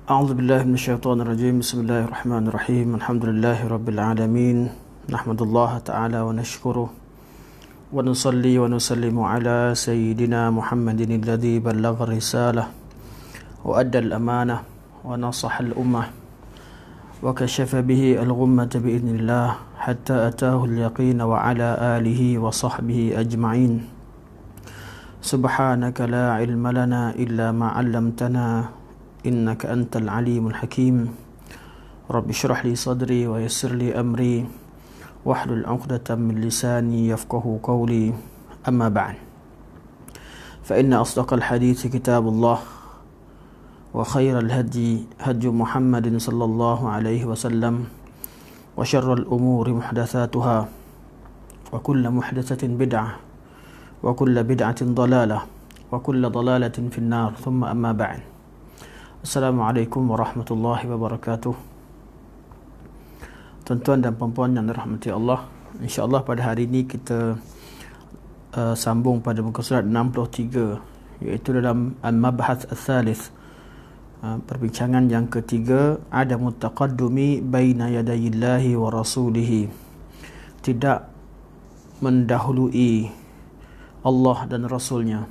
أعوذ بالله من الشيطان الرجيم. بسم الله الرحمن الرحيم. الحمد لله رب العالمين. نحمد الله تعالى ونشكره ونصلي ونسلم على سيدنا محمد الذي بلغ الرسالة وأدى الأمانة ونصح الأمة وكشف به الغمة بإذن الله حتى أتاه اليقين وعلى آله وصحبه أجمعين. سبحانك لا علم لنا إلا ما علمتنا إنك أنت العليم الحكيم. رب اشرح لي صدري ويسر لي أمري واحلل عقدة من لساني يفقه قولي. أما بعد، فإن أصدق الحديث كتاب الله وخير الهدي هدي محمد صلى الله عليه وسلم وشر الأمور محدثاتها وكل محدثة بدعة وكل بدعة ضلالة وكل ضلالة في النار. ثم أما بعد. Assalamualaikum warahmatullahi wabarakatuh. Tuan-tuan dan puan-puan yang dirahmati Allah, insya-Allah pada hari ini kita sambung pada muka surat 63, iaitu dalam al-mabhath al-thalith, perbincangan yang ketiga, adamu taqaddumi baina yadayillahi wa rasulihi, tidak mendahului Allah dan Rasulnya.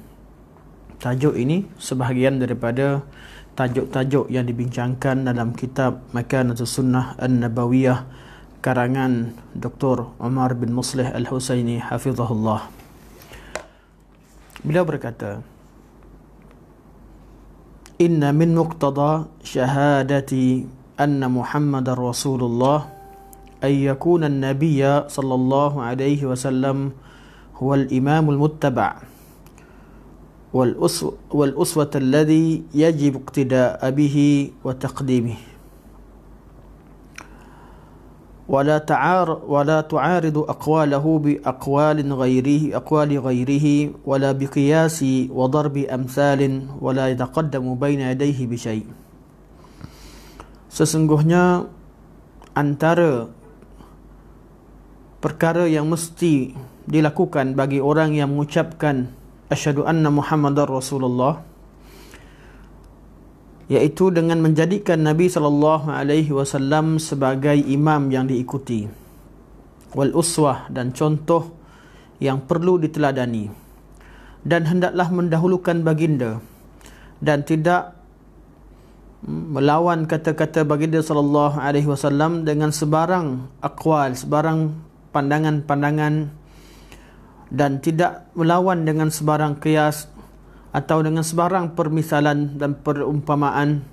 Tajuk ini sebahagian daripada tajuk-tajuk yang dibincangkan dalam kitab Makanatus Sunnah An-Nabawiyah karangan Dr. Umar bin Muslih Al-Husaini hafizahullah. Beliau berkata, Inna min muqtada syahadati anna Muhammadar Rasulullah ay yakuna an-nabiyya sallallahu alaihi wasallam huwa al-imamul muttaba' والأسوة الذي يجب اقتداء به وتقديمه ولا تعارض أقواله بأقوال غيره ولا بقياس وضرب أمثال ولا يتقدم بين يديه بشيء. Sesungguhnya antara perkara yang mesti dilakukan bagi orang yang mengucapkan Asyhadu anna Muhammadar Rasulullah, iaitu dengan menjadikan Nabi SAW sebagai imam yang diikuti, wal uswah, dan contoh yang perlu diteladani, dan hendaklah mendahulukan baginda dan tidak melawan kata-kata baginda SAW dengan sebarang aqwal, sebarang pandangan-pandangan, dan tidak melawan dengan sebarang qiyas atau dengan sebarang permisalan dan perumpamaan,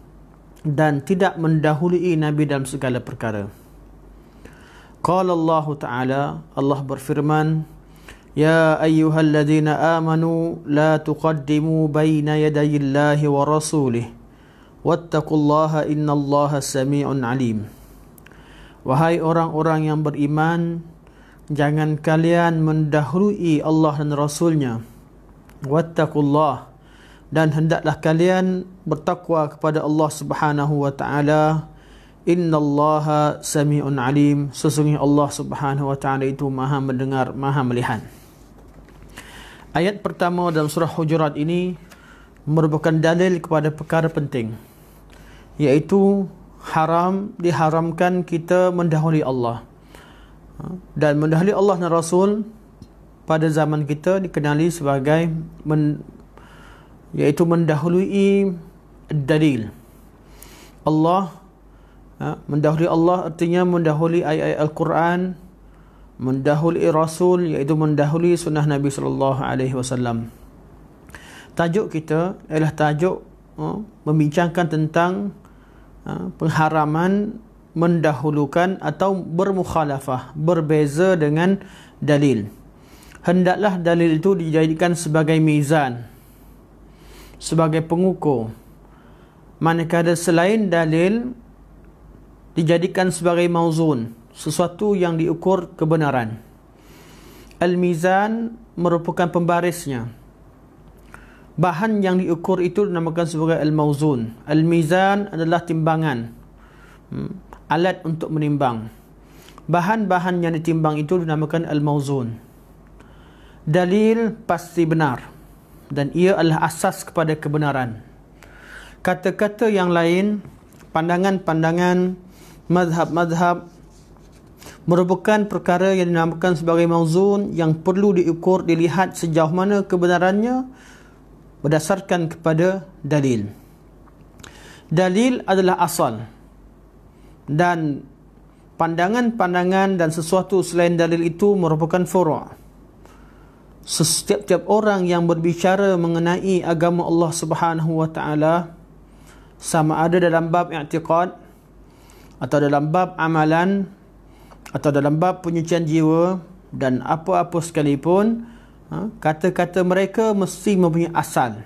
dan tidak mendahului Nabi dalam segala perkara. Qala Allah Ta'ala, Allah berfirman, Ya ayyuhalladzina amanu la tuqaddimu baina yadayillahi wa rasulih wattaqullaha innallaha sami'un alim. Wahai orang-orang yang beriman, jangan kalian mendahului Allah dan Rasulnya. Wattaqullah, dan hendaklah kalian bertakwa kepada Allah Subhanahu wa ta'ala. Innallaha sami'un alim, sesungguhnya Allah Subhanahu wa ta'ala itu maha mendengar, maha melihat. Ayat pertama dalam surah Hujurat ini merupakan dalil kepada perkara penting, iaitu diharamkan kita mendahului Allah. Dan mendahului Allah dan Rasul pada zaman kita dikenali sebagai iaitu mendahului dalil. Allah, mendahului Allah artinya mendahului ayat-ayat Al-Quran, mendahului Rasul iaitu mendahului sunnah Nabi SAW. Tajuk kita ialah tajuk membincangkan tentang pengharaman mendahulukan atau bermukhalafah, berbeza dengan dalil. Hendaklah dalil itu dijadikan sebagai mizan, sebagai pengukur, manakala selain dalil dijadikan sebagai mauzun, sesuatu yang diukur kebenaran. Al-mizan merupakan pembarisnya. Bahan yang diukur itu dinamakan sebagai al-mauzun. Al-mizan adalah timbangan, alat untuk menimbang. Bahan-bahan yang ditimbang itu dinamakan al-mauzun. Dalil pasti benar dan ia adalah asas kepada kebenaran. Kata-kata yang lain pandangan-pandangan, mazhab-mazhab merupakan perkara yang dinamakan sebagai mauzun, yang perlu diukur, dilihat sejauh mana kebenarannya berdasarkan kepada dalil. Dalil adalah asal, dan pandangan-pandangan dan sesuatu selain dalil itu merupakan furu'. Setiap orang yang berbicara mengenai agama Allah Subhanahu wa taala, sama ada dalam bab i'tiqad atau dalam bab amalan atau dalam bab penyucian jiwa dan apa-apa sekalipun, kata-kata mereka mesti mempunyai asal,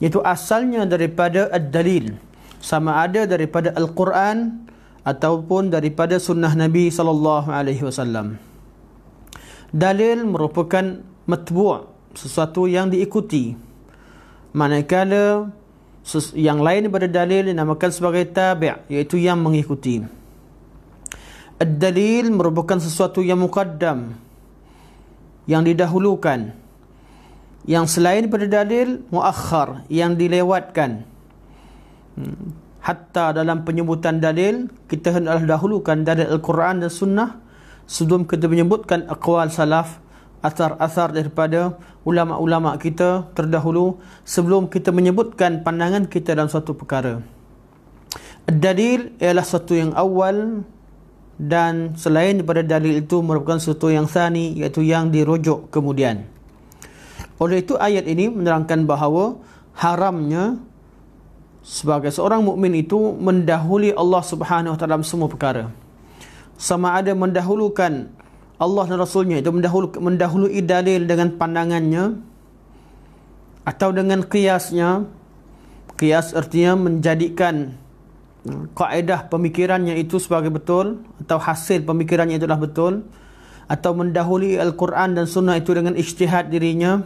iaitu asalnya daripada ad-dalil, sama ada daripada Al-Quran ataupun daripada sunnah Nabi SAW. Dalil merupakan matbu', sesuatu yang diikuti, manakala yang lain daripada dalil dinamakan sebagai tabi', iaitu yang mengikuti. Ad-dalil merupakan sesuatu yang muqaddam, yang didahulukan. Yang selain daripada dalil, muakhar, yang dilewatkan. Hatta dalam penyebutan dalil, kita hendaklah dahulukan dalil Al-Quran dan Sunnah sebelum kita menyebutkan aqwal salaf, asar-asar daripada ulama-ulama kita terdahulu, sebelum kita menyebutkan pandangan kita dalam suatu perkara. Dalil ialah sesuatu yang awal, dan selain daripada dalil itu merupakan sesuatu yang tsani, iaitu yang dirujuk kemudian. Oleh itu ayat ini menerangkan bahawa haramnya sebagai seorang mukmin itu mendahului Allah Subhanahu wa taala dalam semua perkara. Sama ada mendahulukan Allah dan Rasulnya, itu mendahului dalil dengan pandangannya atau dengan qiyasnya. Qiyas artinya menjadikan kaedah pemikirannya itu sebagai betul, atau hasil pemikirannya itulah betul, atau mendahului Al-Quran dan Sunnah itu dengan ijtihad dirinya,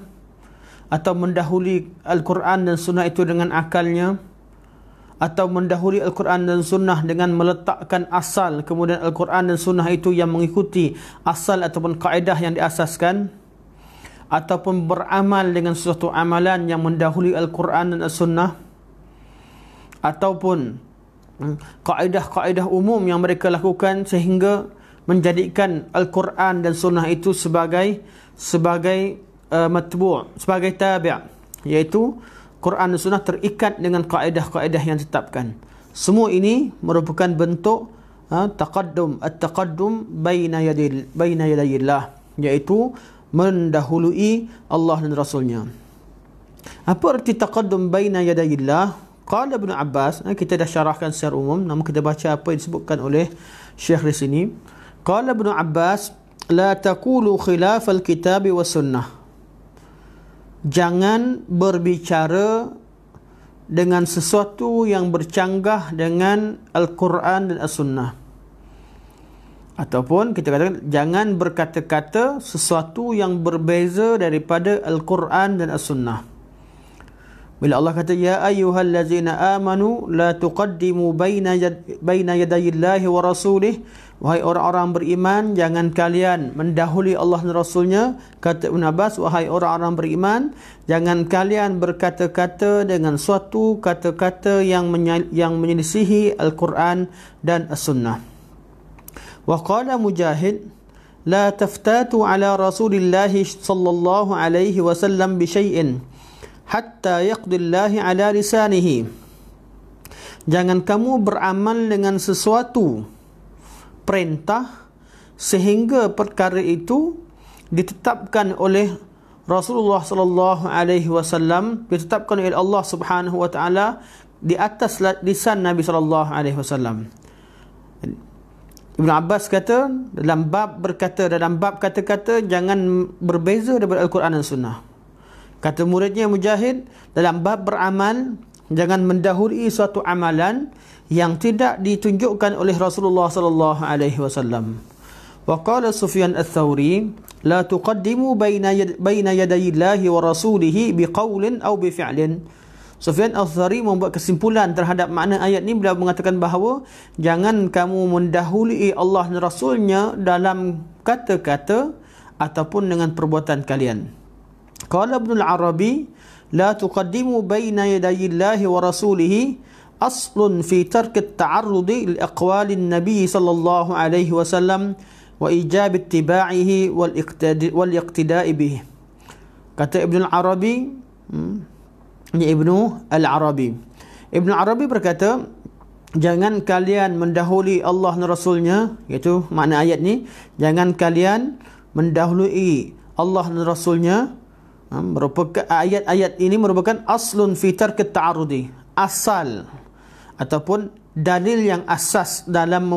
atau mendahului Al-Quran dan Sunnah itu dengan akalnya, atau mendahului Al-Quran dan Sunnah dengan meletakkan asal, kemudian Al-Quran dan Sunnah itu yang mengikuti asal ataupun kaedah yang diasaskan, ataupun beramal dengan sesuatu amalan yang mendahului Al-Quran dan Sunnah, ataupun kaedah-kaedah umum yang mereka lakukan sehingga menjadikan Al-Quran dan Sunnah itu sebagai matbu', sebagai tabi', iaitu Quran dan Sunnah terikat dengan kaedah-kaedah yang ditetapkan. Semua ini merupakan bentuk at-taqaddum baina yadayillah, iaitu mendahului Allah dan Rasulnya. Apa arti taqaddum baina yadayillah? Qala Ibn Abbas, kita dah syarahkan secara umum, namun kita baca apa yang disebutkan oleh Syekh di sini. Qala Ibn Abbas, la taqulu khilaf al-kitab wa sunnah. Jangan berbicara dengan sesuatu yang bercanggah dengan Al-Quran dan As-Sunnah. Ataupun kita katakan, jangan berkata-kata sesuatu yang berbeza daripada Al-Quran dan As-Sunnah. Bila Allah kata, ya ayyuhallazina amanu la tuqaddimu baina yadayillahi wa rasulih, wahai orang-orang beriman, jangan kalian mendahului Allah dan Rasulnya. Kata Ibn Abbas, wahai orang-orang beriman, jangan kalian berkata-kata dengan suatu kata-kata yang menyelisihi Al-Quran dan As-Sunnah. Wa qala Mujahid, la taftatu ala Rasulillahi sallallahu alaihi wasallam bi syai'in hatta yaqdillahi ala lisanihi. Jangan kamu beramal dengan sesuatu perintah sehingga perkara itu ditetapkan oleh Rasulullah sallallahu alaihi wasallam, ditetapkan oleh Allah Subhanahu wa taala di atas lisan Nabi sallallahu alaihi wasallam. Ibn Abbas kata dalam bab kata-kata jangan berbeza daripada Al-Quran dan Sunnah. Kata muridnya Mujahid, dalam bab beramal, jangan mendahului suatu amalan yang tidak ditunjukkan oleh Rasulullah sallallahu alaihi wasallam. Wa qala Sufyan Ats-Tsauri, la tuqaddimu baina yadayillahi wa rasulihi biqaulin aw bifi'lin. Sufyan Ats-Tsauri membuat kesimpulan terhadap makna ayat ini. Beliau mengatakan bahawa jangan kamu mendahului Allah dan Rasulnya dalam kata-kata ataupun dengan perbuatan kalian. Qala Ibn al-Arabi, la tuqaddimu baina yadayillahi wa rasulihi aslun fi tark at-ta'arrudi li aqwali an-nabi sallallahu alaihi wasallam wa ijab ittiba'ihi wal iqtida'i bihi. Kata Ibn al-Arabi, ini Ibnu al-Arabi. Ibn al-Arabi berkata, jangan kalian mendahului Allah dan Rasulnya, iaitu makna ayat ni, jangan kalian mendahului Allah dan Rasulnya. Merupakan ayat-ayat ini merupakan aslun fi tark at-ta'arrudi, asal ataupun dalil yang asas dalam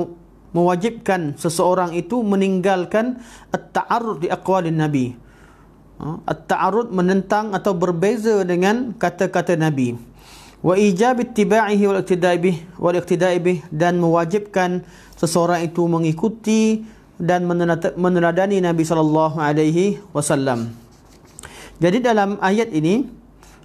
mewajibkan seseorang itu meninggalkan at-ta'arrud di aqwalin Nabi. At-ta'arrud menentang atau berbeza dengan kata-kata Nabi. Wa ijab ittiba'ihi wal iqtida'i bih, dan mewajibkan seseorang itu mengikuti dan meneladani Nabi sallallahu alaihi wasallam. Jadi dalam ayat ini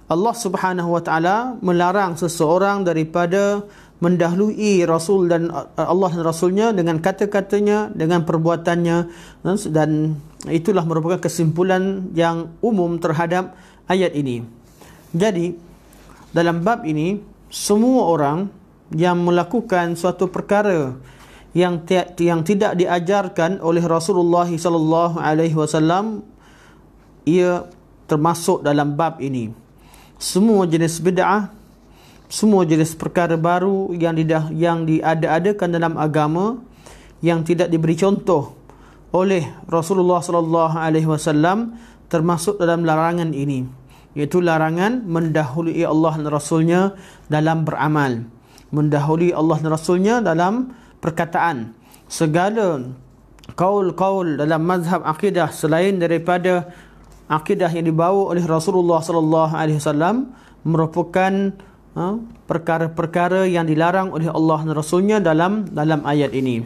Allah Subhanahu wa taala melarang seseorang daripada mendahului Rasul dan Allah dan Rasulnya dengan kata-katanya, dengan perbuatannya, dan itulah merupakan kesimpulan yang umum terhadap ayat ini. Jadi dalam bab ini, semua orang yang melakukan suatu perkara yang tidak diajarkan oleh Rasulullah sallallahu alaihi wasallam, ia termasuk dalam bab ini. Semua jenis bid'ah, semua jenis perkara baru yang diada-adakan dalam agama yang tidak diberi contoh oleh Rasulullah sallallahu alaihi wasallam termasuk dalam larangan ini, iaitu larangan mendahului Allah dan Rasulnya dalam beramal, mendahului Allah dan Rasulnya dalam perkataan. Segala kaul-kaul dalam mazhab akidah selain daripada akidah yang dibawa oleh Rasulullah sallallahu alaihi wasallam merupakan perkara-perkara yang dilarang oleh Allah dan Rasulnya dalam ayat ini.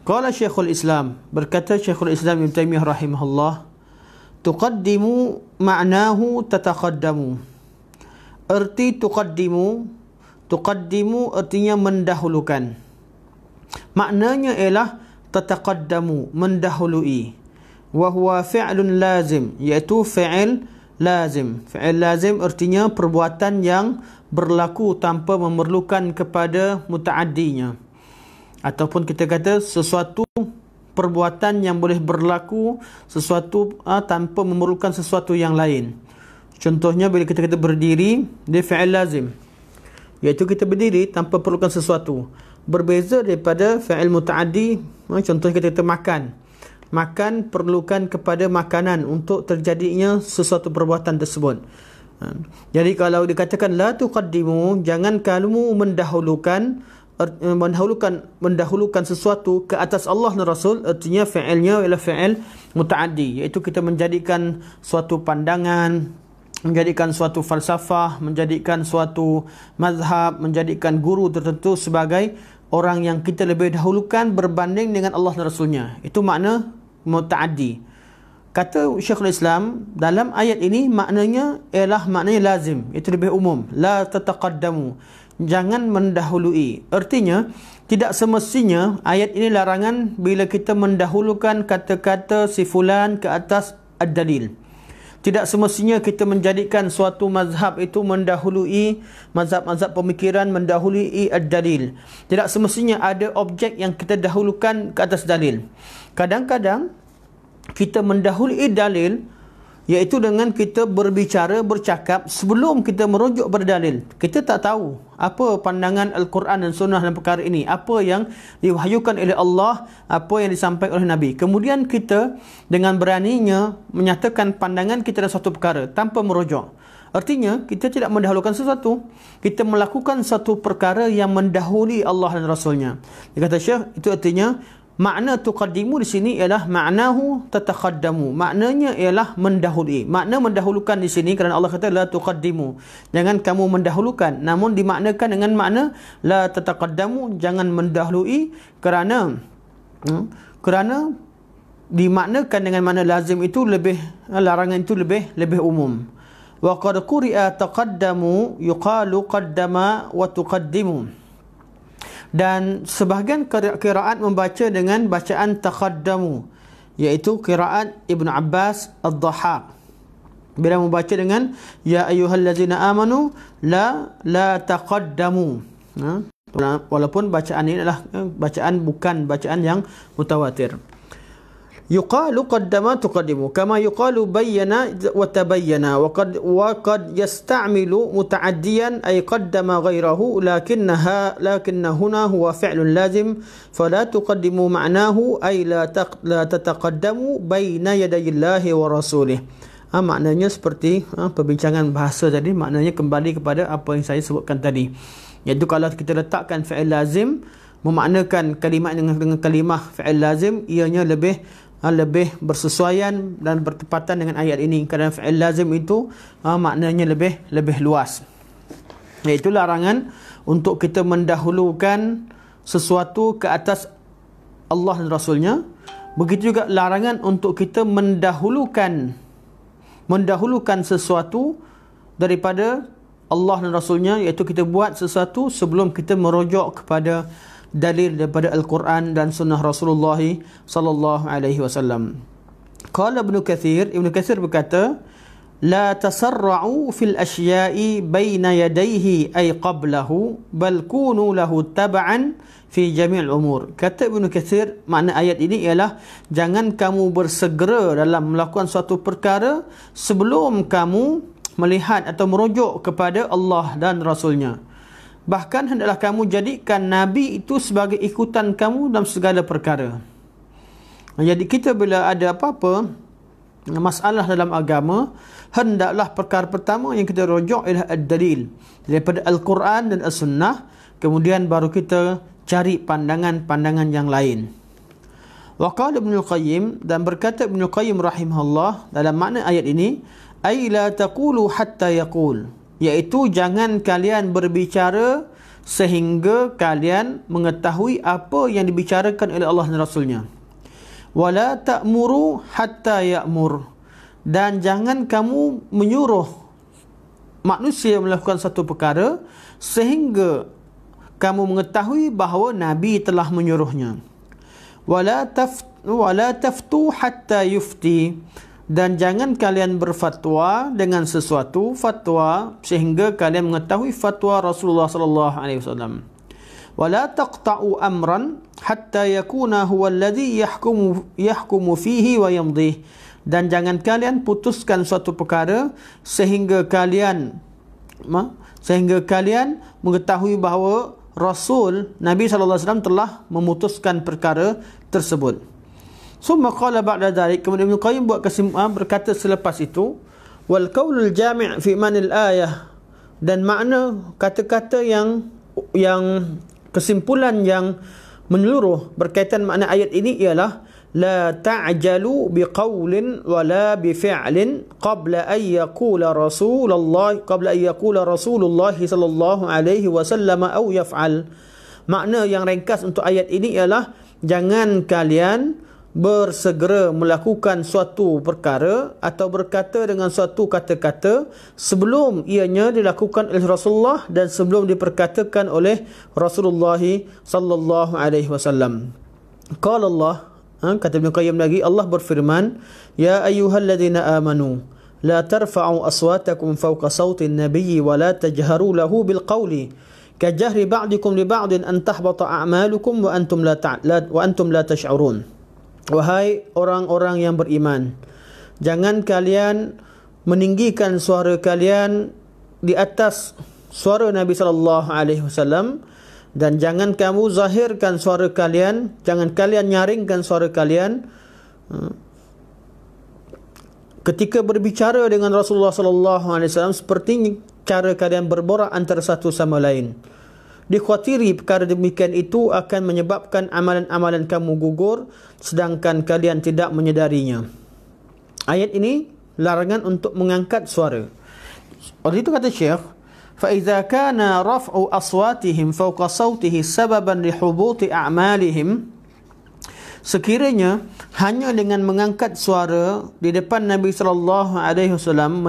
Qala Syekhul Islam, berkata Syekhul Islam Ibn Taimiyah rahimahullah, tuqaddimu ma'nahu tataqaddamu. Erti tuqaddimu artinya mendahulukan. Maknanya ialah tataqaddamu, mendahului. Wa huwa fi'lun lazim, iaitu fi'il lazim. Fi'il lazim artinya perbuatan yang berlaku tanpa memerlukan kepada mutaaddinya, ataupun kita kata sesuatu perbuatan yang boleh berlaku sesuatu tanpa memerlukan sesuatu yang lain. Contohnya bila kita kata berdiri, dia fi'il lazim, iaitu kita berdiri tanpa perlukan sesuatu. Berbeza daripada fi'il mutaaddi. Contohnya kita kata makan perlukan kepada makanan untuk terjadinya sesuatu perbuatan tersebut. Jadi kalau dikatakan la tuqaddimu, jangan kamu mendahulukan sesuatu ke atas Allah dan Rasul, artinya fi'ilnya ialah fi'il mutaaddi, iaitu kita menjadikan suatu pandangan, menjadikan suatu falsafah, menjadikan suatu mazhab, menjadikan guru tertentu sebagai orang yang kita lebih dahulukan berbanding dengan Allah dan Rasulnya. Itu makna mutaaddi. Kata Syekhul Islam, dalam ayat ini maknanya lazim, itu lebih umum. La tataqaddamu, jangan mendahului. Artinya tidak semestinya ayat ini larangan bila kita mendahulukan kata-kata si fulan ke atas ad-dalil. Tidak semestinya kita menjadikan suatu mazhab itu mendahului mazhab-mazhab pemikiran, mendahului ad-dalil. Tidak semestinya ada objek yang kita dahulukan ke atas dalil. Kadang-kadang kita mendahului dalil, iaitu dengan kita bercakap sebelum kita merujuk pada dalil. Kita tak tahu apa pandangan Al-Quran dan Sunnah dalam perkara ini, apa yang diwahyukan oleh Allah, apa yang disampaikan oleh Nabi. Kemudian kita dengan beraninya menyatakan pandangan kita dalam suatu perkara tanpa merujuk. Artinya kita tidak mendahulukan sesuatu, kita melakukan satu perkara yang mendahului Allah dan Rasulnya. Dia kata Syekh, itu artinya makna tuqaddimu di sini ialah maknahu tataqaddamu. Maknanya ialah mendahului. Makna mendahulukan di sini kerana Allah kata la tuqaddimu, jangan kamu mendahulukan. Namun dimaknakan dengan makna la tataqaddamu, jangan mendahului, kerana dimaknakan dengan makna lazim itu larangan itu lebih umum. Wa qad quri'a taqaddamu yuqalu qaddama wa tuqaddimu. Dan sebahagian qiraat membaca dengan bacaan taqaddamu, iaitu qiraat Ibn Abbas Ad-Dhahhak. Bila membaca dengan ya ayyuhallazina amanu la taqaddamu, Walaupun bacaan ini adalah bacaan bukan bacaan yang mutawatir. Yuqalu qaddama tuqaddimu kama yuqalu bayyana wa tabayyana wa qad yasta'milu muta'addiyan ay qaddama ghayrahu lakinna huna huwa fi'lun lazim fala tuqaddimu ma'nahu ay la tataqaddamu baina yadayillahi wa rasulih. Maknanya seperti perbincangan bahasa tadi, maknanya kembali kepada apa yang saya sebutkan tadi, iaitu kalau kita letakkan fi'il lazim memaknakan kalimat dengan kalimah fi'il lazim, ianya lebih bersesuaian dan bertepatan dengan ayat ini, kerana fi'il lazim itu maknanya lebih luas, iaitu larangan untuk kita mendahulukan sesuatu ke atas Allah dan Rasulnya. Begitu juga larangan untuk kita mendahulukan sesuatu daripada Allah dan Rasulnya, iaitu kita buat sesuatu sebelum kita merujuk kepada dalil daripada Al-Quran dan sunnah Rasulullah sallallahu alaihi wasallam. Qala Ibn Kathir berkata, la tasarra'u fil asya'i baina yadayhi ay qablahu bal kunu lahu tab'an fi jami'il umur. Kata Ibn Kathir, makna ayat ini ialah jangan kamu bersegera dalam melakukan suatu perkara sebelum kamu melihat atau merujuk kepada Allah dan Rasulnya. Bahkan hendaklah kamu jadikan Nabi itu sebagai ikutan kamu dalam segala perkara. Jadi kita bila ada apa-apa masalah dalam agama, hendaklah perkara pertama yang kita rujuk ialah ad-dalil daripada Al-Quran dan As-Sunnah, kemudian baru kita cari pandangan-pandangan yang lain. Wa qala Ibn Al-Qayyim, dan berkata Ibn Al-Qayyim rahimahullah dalam makna ayat ini, ay la taqulu hatta yaqul, iaitu jangan kalian berbicara sehingga kalian mengetahui apa yang dibicarakan oleh Allah dan Rasulnya. Wala ta'muru hatta ya'mur, dan jangan kamu menyuruh manusia melakukan satu perkara sehingga kamu mengetahui bahawa Nabi telah menyuruhnya. Wala taftu hatta yufti, dan jangan kalian berfatwa dengan sesuatu fatwa sehingga kalian mengetahui fatwa Rasulullah sallallahu alaihi wasallam. Wala taqta'u amran hatta yakuna huwa alladhi yahkumu fihi wa yamdih, dan jangan kalian putuskan suatu perkara sehingga kalian mengetahui bahawa Rasul Nabi sallallahu alaihi wasallam telah memutuskan perkara tersebut. Summa qala ba'da dhalik, kemudian Ibn Qayyim buat kesimpulan berkata selepas itu, wal qaulul jami' fi manil ayah, dan makna kata-kata yang kesimpulan yang menyeluruh berkaitan makna ayat ini ialah la ta'jalu biqaulin wala bifi'lin qabla an yaqula Rasulullah sallallahu alaihi wasallam aw yaf'al. Makna yang ringkas untuk ayat ini ialah jangan kalian bersegera melakukan suatu perkara atau berkata dengan suatu kata-kata sebelum ianya dilakukan oleh Rasulullah dan sebelum diperkatakan oleh Rasulullah sallallahu alaihi wasallam. Qala Allah, kata Ibn Qayyim lagi, Allah berfirman, ya ayyuhalladzina amanu la tarfa'u aswatakum fawqa sawtin nabiyyi wa la tajharu lahu bil qawli kajahri ba'dikum li ba'din an tahbata a'malukum wa antum la tash'urun. Wahai orang-orang yang beriman, jangan kalian meninggikan suara kalian di atas suara Nabi sallallahu alaihi wasallam, dan jangan kamu zahirkan suara kalian, jangan kalian nyaringkan suara kalian ketika berbicara dengan Rasulullah sallallahu alaihi wasallam seperti cara kalian berborak antara satu sama lain. Dikhawatiri perkara demikian itu akan menyebabkan amalan-amalan kamu gugur sedangkan kalian tidak menyedarinya. Ayat ini larangan untuk mengangkat suara. Oleh itu kata Syekh, فَإِذَا كَانَ رَفْعُ أَصْوَاتِهِمْ فَوْقَ صَوْتِهِ سَبَبًا لِحُبُوطِ أَعْمَالِهِمْ, sekiranya hanya dengan mengangkat suara di depan Nabi sallallahu alaihi wasallam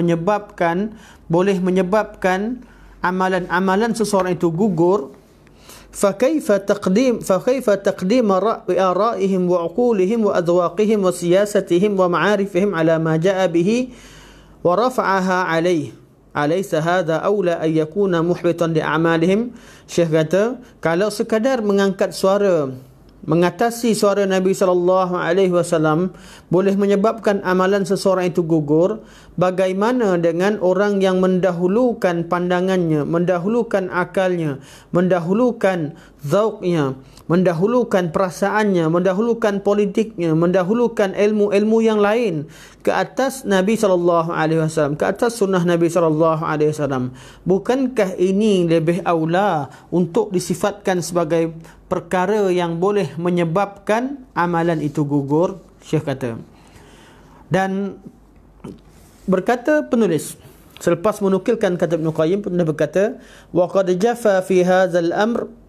boleh menyebabkan amalan-amalan seseorang itu gugur, فكيف تقديم آرائهم وعقولهم وأذواقهم وسياستهم ومعارفهم على ما جاء به ورفعها عليه. alaysa hadha aula ay yakuna muhbitan li a'malihim. Syekh kata, kalau sekadar mengangkat suara, mengatasi suara Nabi SAW boleh menyebabkan amalan seseorang itu gugur, bagaimana dengan orang yang mendahulukan pandangannya, mendahulukan akalnya, mendahulukan zauqnya, mendahulukan perasaannya, mendahulukan politiknya, mendahulukan ilmu-ilmu yang lain ke atas Nabi SAW, ke atas sunnah Nabi SAW. Bukankah ini lebih aula untuk disifatkan sebagai perkara yang boleh menyebabkan amalan itu gugur? Syekh kata. Dan berkata penulis selepas menukilkan kata Ibn Qayyim, penulis berkata, wa qad jafa fi hadzal amr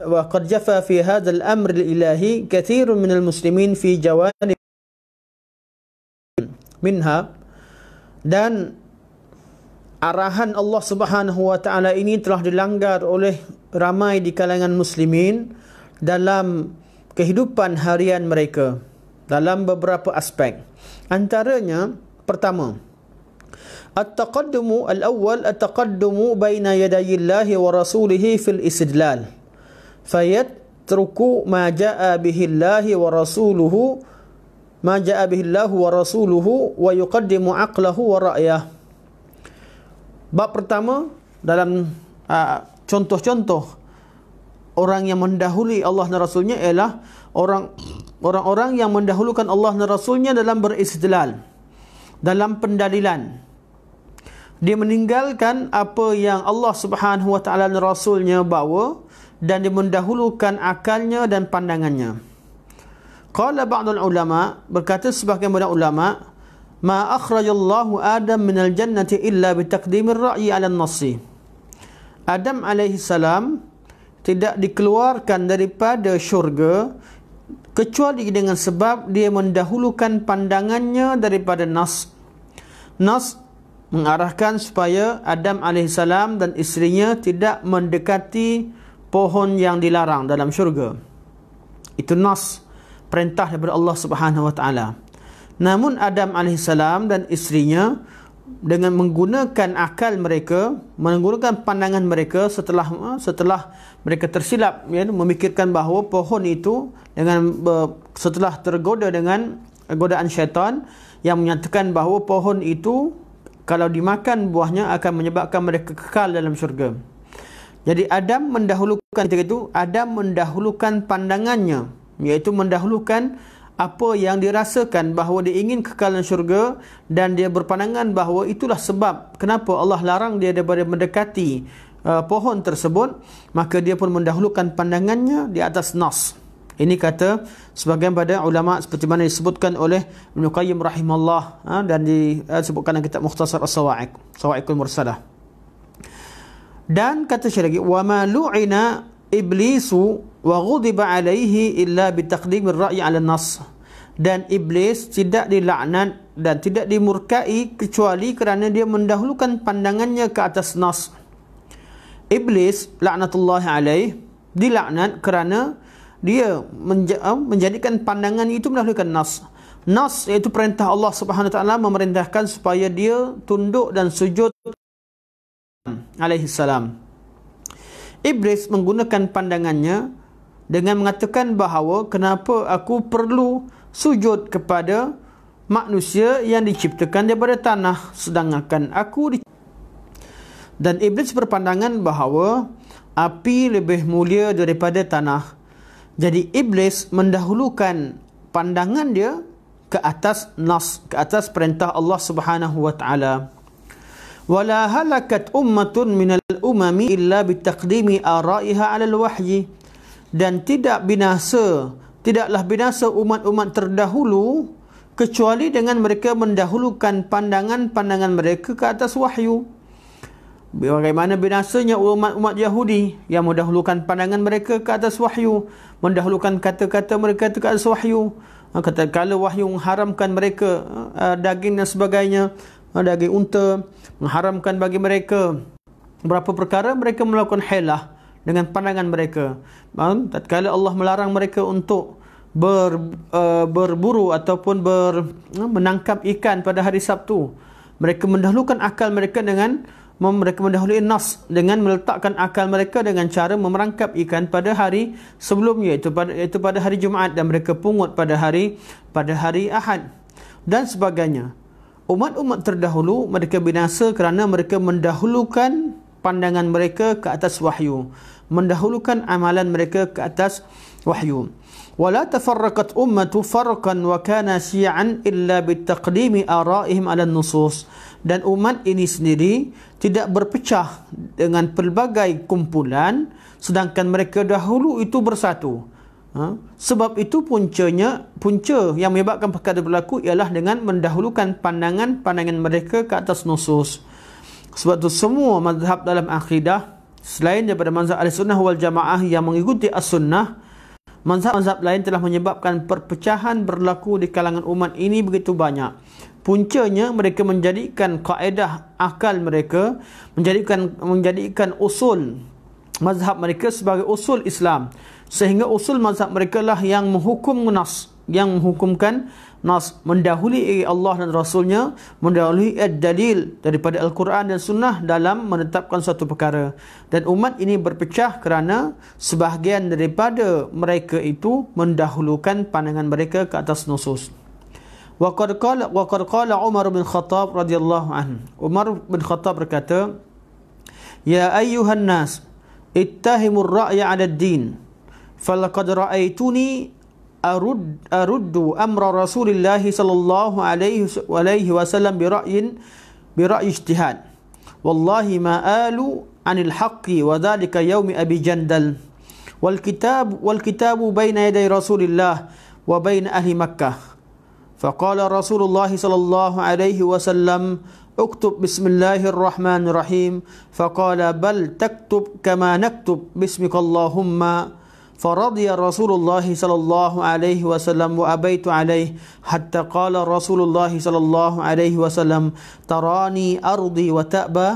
وقد جفى في هذا الأمر الإلهي كثير من المسلمين في جوانب منها. Dan arahan Allah Subhanahu wa taala ini telah dilanggar oleh ramai di kalangan muslimin dalam kehidupan harian mereka dalam beberapa aspek. Antaranya, pertama, at-taqaddumu al-awwal at-taqaddumu baina yaday Allah wa rasulih fil istidlal fayatruku ma jaa bihi Allah wa rasuluhu ma jaa bihi Allah wa rasuluhu wa yuqaddimu aqlahu wa ra'yah. Bab pertama dalam contoh-contoh orang yang mendahului Allah dan Rasulnya ialah orang-orang yang mendahulukan Allah dan Rasulnya dalam beristidlal, dalam pendalilan. Dia meninggalkan apa yang Allah Subhanahu wa taala dan Rasulnya bawa, dan dia mendahulukan akalnya dan pandangannya. Qala ba'dul ulama, berkata sebahagian banyak ulama, ma akhrajallahu Adam minal jannati illa bitaqdimir ra'yi 'ala an-nassi. Adam alaihi salam tidak dikeluarkan daripada syurga kecuali dengan sebab dia mendahulukan pandangannya daripada nas. Nas mengarahkan supaya Adam AS dan isterinya tidak mendekati pohon yang dilarang dalam syurga. Itu nas, perintah daripada Allah Subhanahu wa taala. Namun Adam AS dan isterinya dengan menggunakan akal mereka, menggunakan pandangan mereka setelah mereka tersilap, ya, memikirkan bahawa pohon itu setelah tergoda dengan godaan syaitan yang menyatakan bahawa pohon itu kalau dimakan buahnya akan menyebabkan mereka kekal dalam syurga. Jadi Adam mendahulukan ketika itu, Adam mendahulukan pandangannya, iaitu mendahulukan apa yang dirasakan bahawa dia ingin kekal dalam syurga, dan dia berpandangan bahawa itulah sebab kenapa Allah larang dia daripada mendekati pohon tersebut, maka dia pun mendahulukan pandangannya di atas nas. Ini kata sebagian pada ulama seperti mana disebutkan oleh Ibn Qayyim rahimahullah, dan disebutkan dalam kitab Mukhtasar As-Sawa'iq, Sawa'iqul Mursalah. Dan kata syekh lagi, wa ma lu'ina iblisu wa ghudiba alaihi illa bitaqdimir ra'yi 'ala an-nas. Dan iblis tidak dilaknat dan tidak dimurkai kecuali kerana dia mendahulukan pandangannya ke atas nas. Iblis laknatullah alaih dilaknat kerana dia menjadikan pandangan itu mendahulukan nas. Nas iaitu perintah Allah Subhanahu wa taala memerintahkan supaya dia tunduk dan sujud alaihi salam. Iblis menggunakan pandangannya dengan mengatakan bahawa kenapa aku perlu sujud kepada manusia yang diciptakan daripada tanah sedangkan aku dan iblis berpandangan bahawa api lebih mulia daripada tanah. Jadi iblis mendahulukan pandangan dia ke atas nas, ke atas perintah Allah Subhanahu wa taala. Wala halakat ummatun minal umami illa bitaqdimi ara'iha 'ala al-wahyi. Dan tidaklah binasa umat-umat terdahulu kecuali dengan mereka mendahulukan pandangan-pandangan mereka ke atas wahyu. Bagaimana binasanya umat-umat Yahudi yang mendahulukan pandangan mereka ke atas wahyu, mendahulukan kata-kata mereka ke atas wahyu. Kata kalau wahyu mengharamkan mereka daging dan sebagainya, daging unta, mengharamkan bagi mereka beberapa perkara, mereka melakukan hilah dengan pandangan mereka. Tatkala Allah melarang mereka untuk berburu ataupun menangkap ikan pada hari Sabtu, Mereka mendahulukan akal mereka dengan mereka mendahului nas dengan meletakkan akal mereka dengan cara memerangkap ikan pada hari sebelumnya, iaitu pada hari Jumaat, dan mereka pungut pada hari Ahad dan sebagainya. Umat-umat terdahulu mereka binasa kerana mereka mendahulukan pandangan mereka ke atas wahyu, mendahulukan amalan mereka ke atas wahyu. Wala tafarraqat ummatu farqan wa kana syi'an illa bitaqdimi ara'ihim 'ala an-nusus. Dan umat ini sendiri tidak berpecah dengan pelbagai kumpulan sedangkan mereka dahulu itu bersatu. Sebab itu punca yang menyebabkan perkara berlaku ialah dengan mendahulukan pandangan mereka ke atas nusus. Sebab itu semua mazhab dalam akidah selain daripada mazhab Ahlussunnah wal Jamaah yang mengikuti as-sunnah, mazhab-mazhab lain telah menyebabkan perpecahan berlaku di kalangan umat ini begitu banyak. Puncanya mereka menjadikan kaedah akal mereka, menjadikan usul mazhab mereka sebagai usul Islam, sehingga usul mazhab mereka lah yang menghukumkan nas, mendahului Allah dan Rasulnya, mendahului dalil daripada Al-Quran dan Sunnah dalam menetapkan suatu perkara. Dan umat ini berpecah kerana sebahagian daripada mereka itu mendahulukan pandangan mereka ke atas nusus. Wa qad qala Umar bin Khattab radhiyallahu anhu. Umar bin Khattab berkata, "Ya ayyuhan nas, ittahimur ra'ya 'ala ad-din. Falaqad ra'aytuni aruddu amra Rasulillah sallallahu alaihi wasallam bi ra'yi ijtihad. Wallahi ma alu 'anil haqqi wa dhalika yaumi Abi Jandal. Wal kitabu baina yaday Rasulillah wa baina ahli Makkah. فقال رسول الله صلى الله عليه وسلم اكتب بسم الله الرحمن الرحيم فقال بل تكتب كما نكتب باسمك اللهم فرضي رسول الله صلى الله عليه وسلم وأبيت عليه حتى قال رسول الله صلى الله عليه وسلم تراني أرضي وتأبى."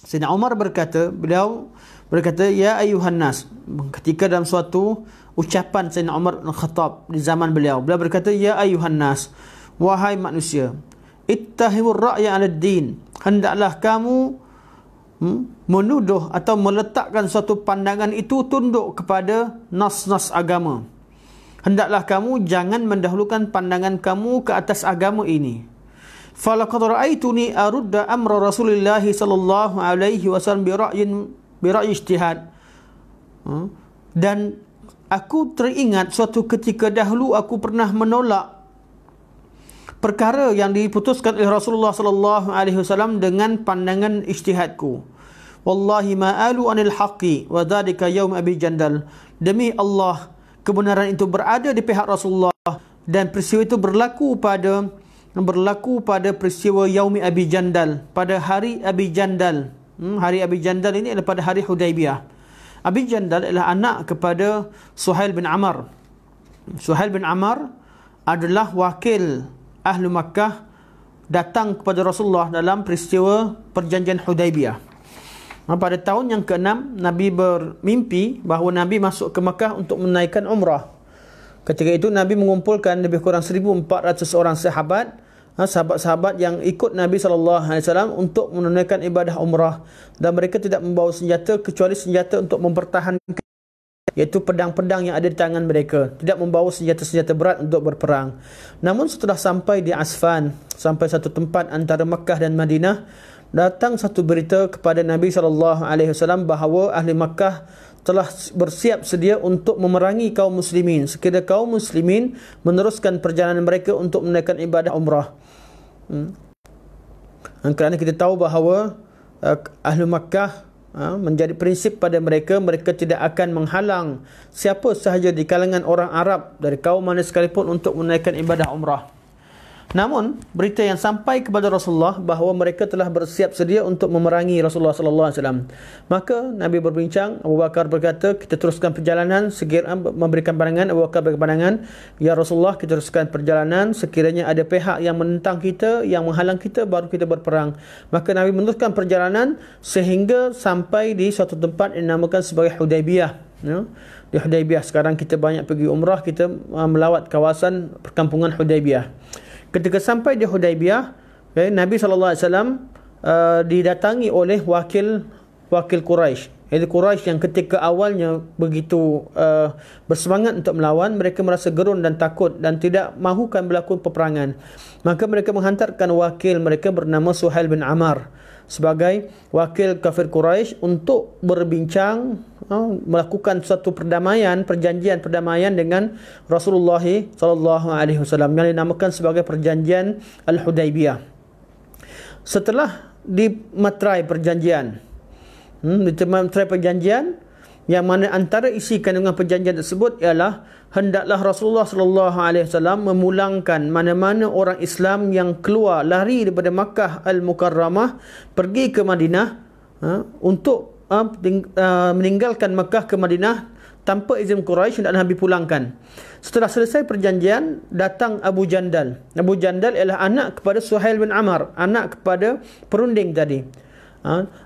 Sayyidina Umar beliau berkata, "Ya ayuhan nas," ketika dalam suatu ucapan Sayyidina Umar bin Khattab di zaman beliau berkata, "Ya ayuhan nas, wahai manusia, ittahimur ra'ya 'ala ad-din." Hendaklah kamu menuduh atau meletakkan suatu pandangan itu tunduk kepada nas-nas agama. Hendaklah kamu jangan mendahulukan pandangan kamu ke atas agama ini. Falaqad ra'aituni arudda amra Rasulillah sallallahu alaihi wasallam bi ra'yi ijtihad. Dan aku teringat suatu ketika dahulu aku pernah menolak perkara yang diputuskan oleh Rasulullah sallallahu alaihi wasallam dengan pandangan ijtihadku. Wallahi ma alu anil haqqi wa dzalika yaum Abi Jandal. Demi Allah, kebenaran itu berada di pihak Rasulullah dan peristiwa itu berlaku pada peristiwa Yaumi Abi Jandal, pada hari Abi Jandal. Hari Abi Jandal ini adalah pada hari Hudaibiyah. Abi Jandal adalah anak kepada Suhail bin Amr. Suhail bin Amr adalah wakil Ahlu Makkah datang kepada Rasulullah dalam peristiwa perjanjian Hudaibiyah. Pada tahun yang ke-6, Nabi bermimpi bahawa Nabi masuk ke Makkah untuk menaikkan umrah. Ketika itu Nabi mengumpulkan lebih kurang 1,400 orang sahabat-sahabat yang ikut Nabi SAW untuk menunaikan ibadah umrah, dan mereka tidak membawa senjata kecuali senjata untuk mempertahankan, iaitu pedang-pedang yang ada di tangan mereka, tidak membawa senjata-senjata berat untuk berperang. Namun setelah sampai di Asfan, sampai satu tempat antara Makkah dan Madinah, datang satu berita kepada Nabi SAW bahawa ahli Makkah telah bersiap sedia untuk memerangi kaum muslimin sekiranya kaum muslimin meneruskan perjalanan mereka untuk menunaikan ibadah umrah. Kerana kita tahu bahawa ahli Makkah menjadi prinsip pada mereka tidak akan menghalang siapa sahaja di kalangan orang Arab dari kaum mana sekalipun untuk menunaikan ibadah umrah. Namun berita yang sampai kepada Rasulullah bahawa mereka telah bersiap sedia untuk memerangi Rasulullah sallallahu alaihi wasallam. Maka Nabi berbincang, Abu Bakar berkata, "Kita teruskan perjalanan." Sekiranya memberikan pandangan, Abu Bakar berikan pandangan, "Ya Rasulullah, kita teruskan perjalanan. Sekiranya ada pihak yang menentang kita, yang menghalang kita, baru kita berperang." Maka Nabi meneruskan perjalanan sehingga sampai di suatu tempat yang dinamakan sebagai Hudaibiyah. Di Hudaibiyah sekarang kita banyak pergi umrah, kita melawat kawasan perkampungan Hudaibiyah. Ketika sampai di Hudaibiyah, Okay, Nabi SAW didatangi oleh wakil Quraisy. Jadi Quraisy yang ketika awalnya begitu bersemangat untuk melawan, mereka merasa gerun dan takut dan tidak mahukan berlaku peperangan. Maka mereka menghantarkan wakil mereka bernama Suhail bin Amr sebagai wakil kafir Quraisy untuk berbincang, melakukan suatu perjanjian perdamaian dengan Rasulullah SAW yang dinamakan sebagai perjanjian Al-Hudaybiyah. Setelah dimeterai perjanjian, yang mana antara isi kandungan perjanjian tersebut ialah hendaklah Rasulullah SAW memulangkan mana-mana orang Islam yang keluar lari daripada Makkah Al-Mukarramah pergi ke Madinah untuk meninggalkan Makkah ke Madinah tanpa izin Quraisy, hendaklah Nabi pulangkan. Setelah selesai perjanjian, datang Abu Jandal. Abu Jandal ialah anak kepada Suhail bin Amr, anak kepada perunding tadi.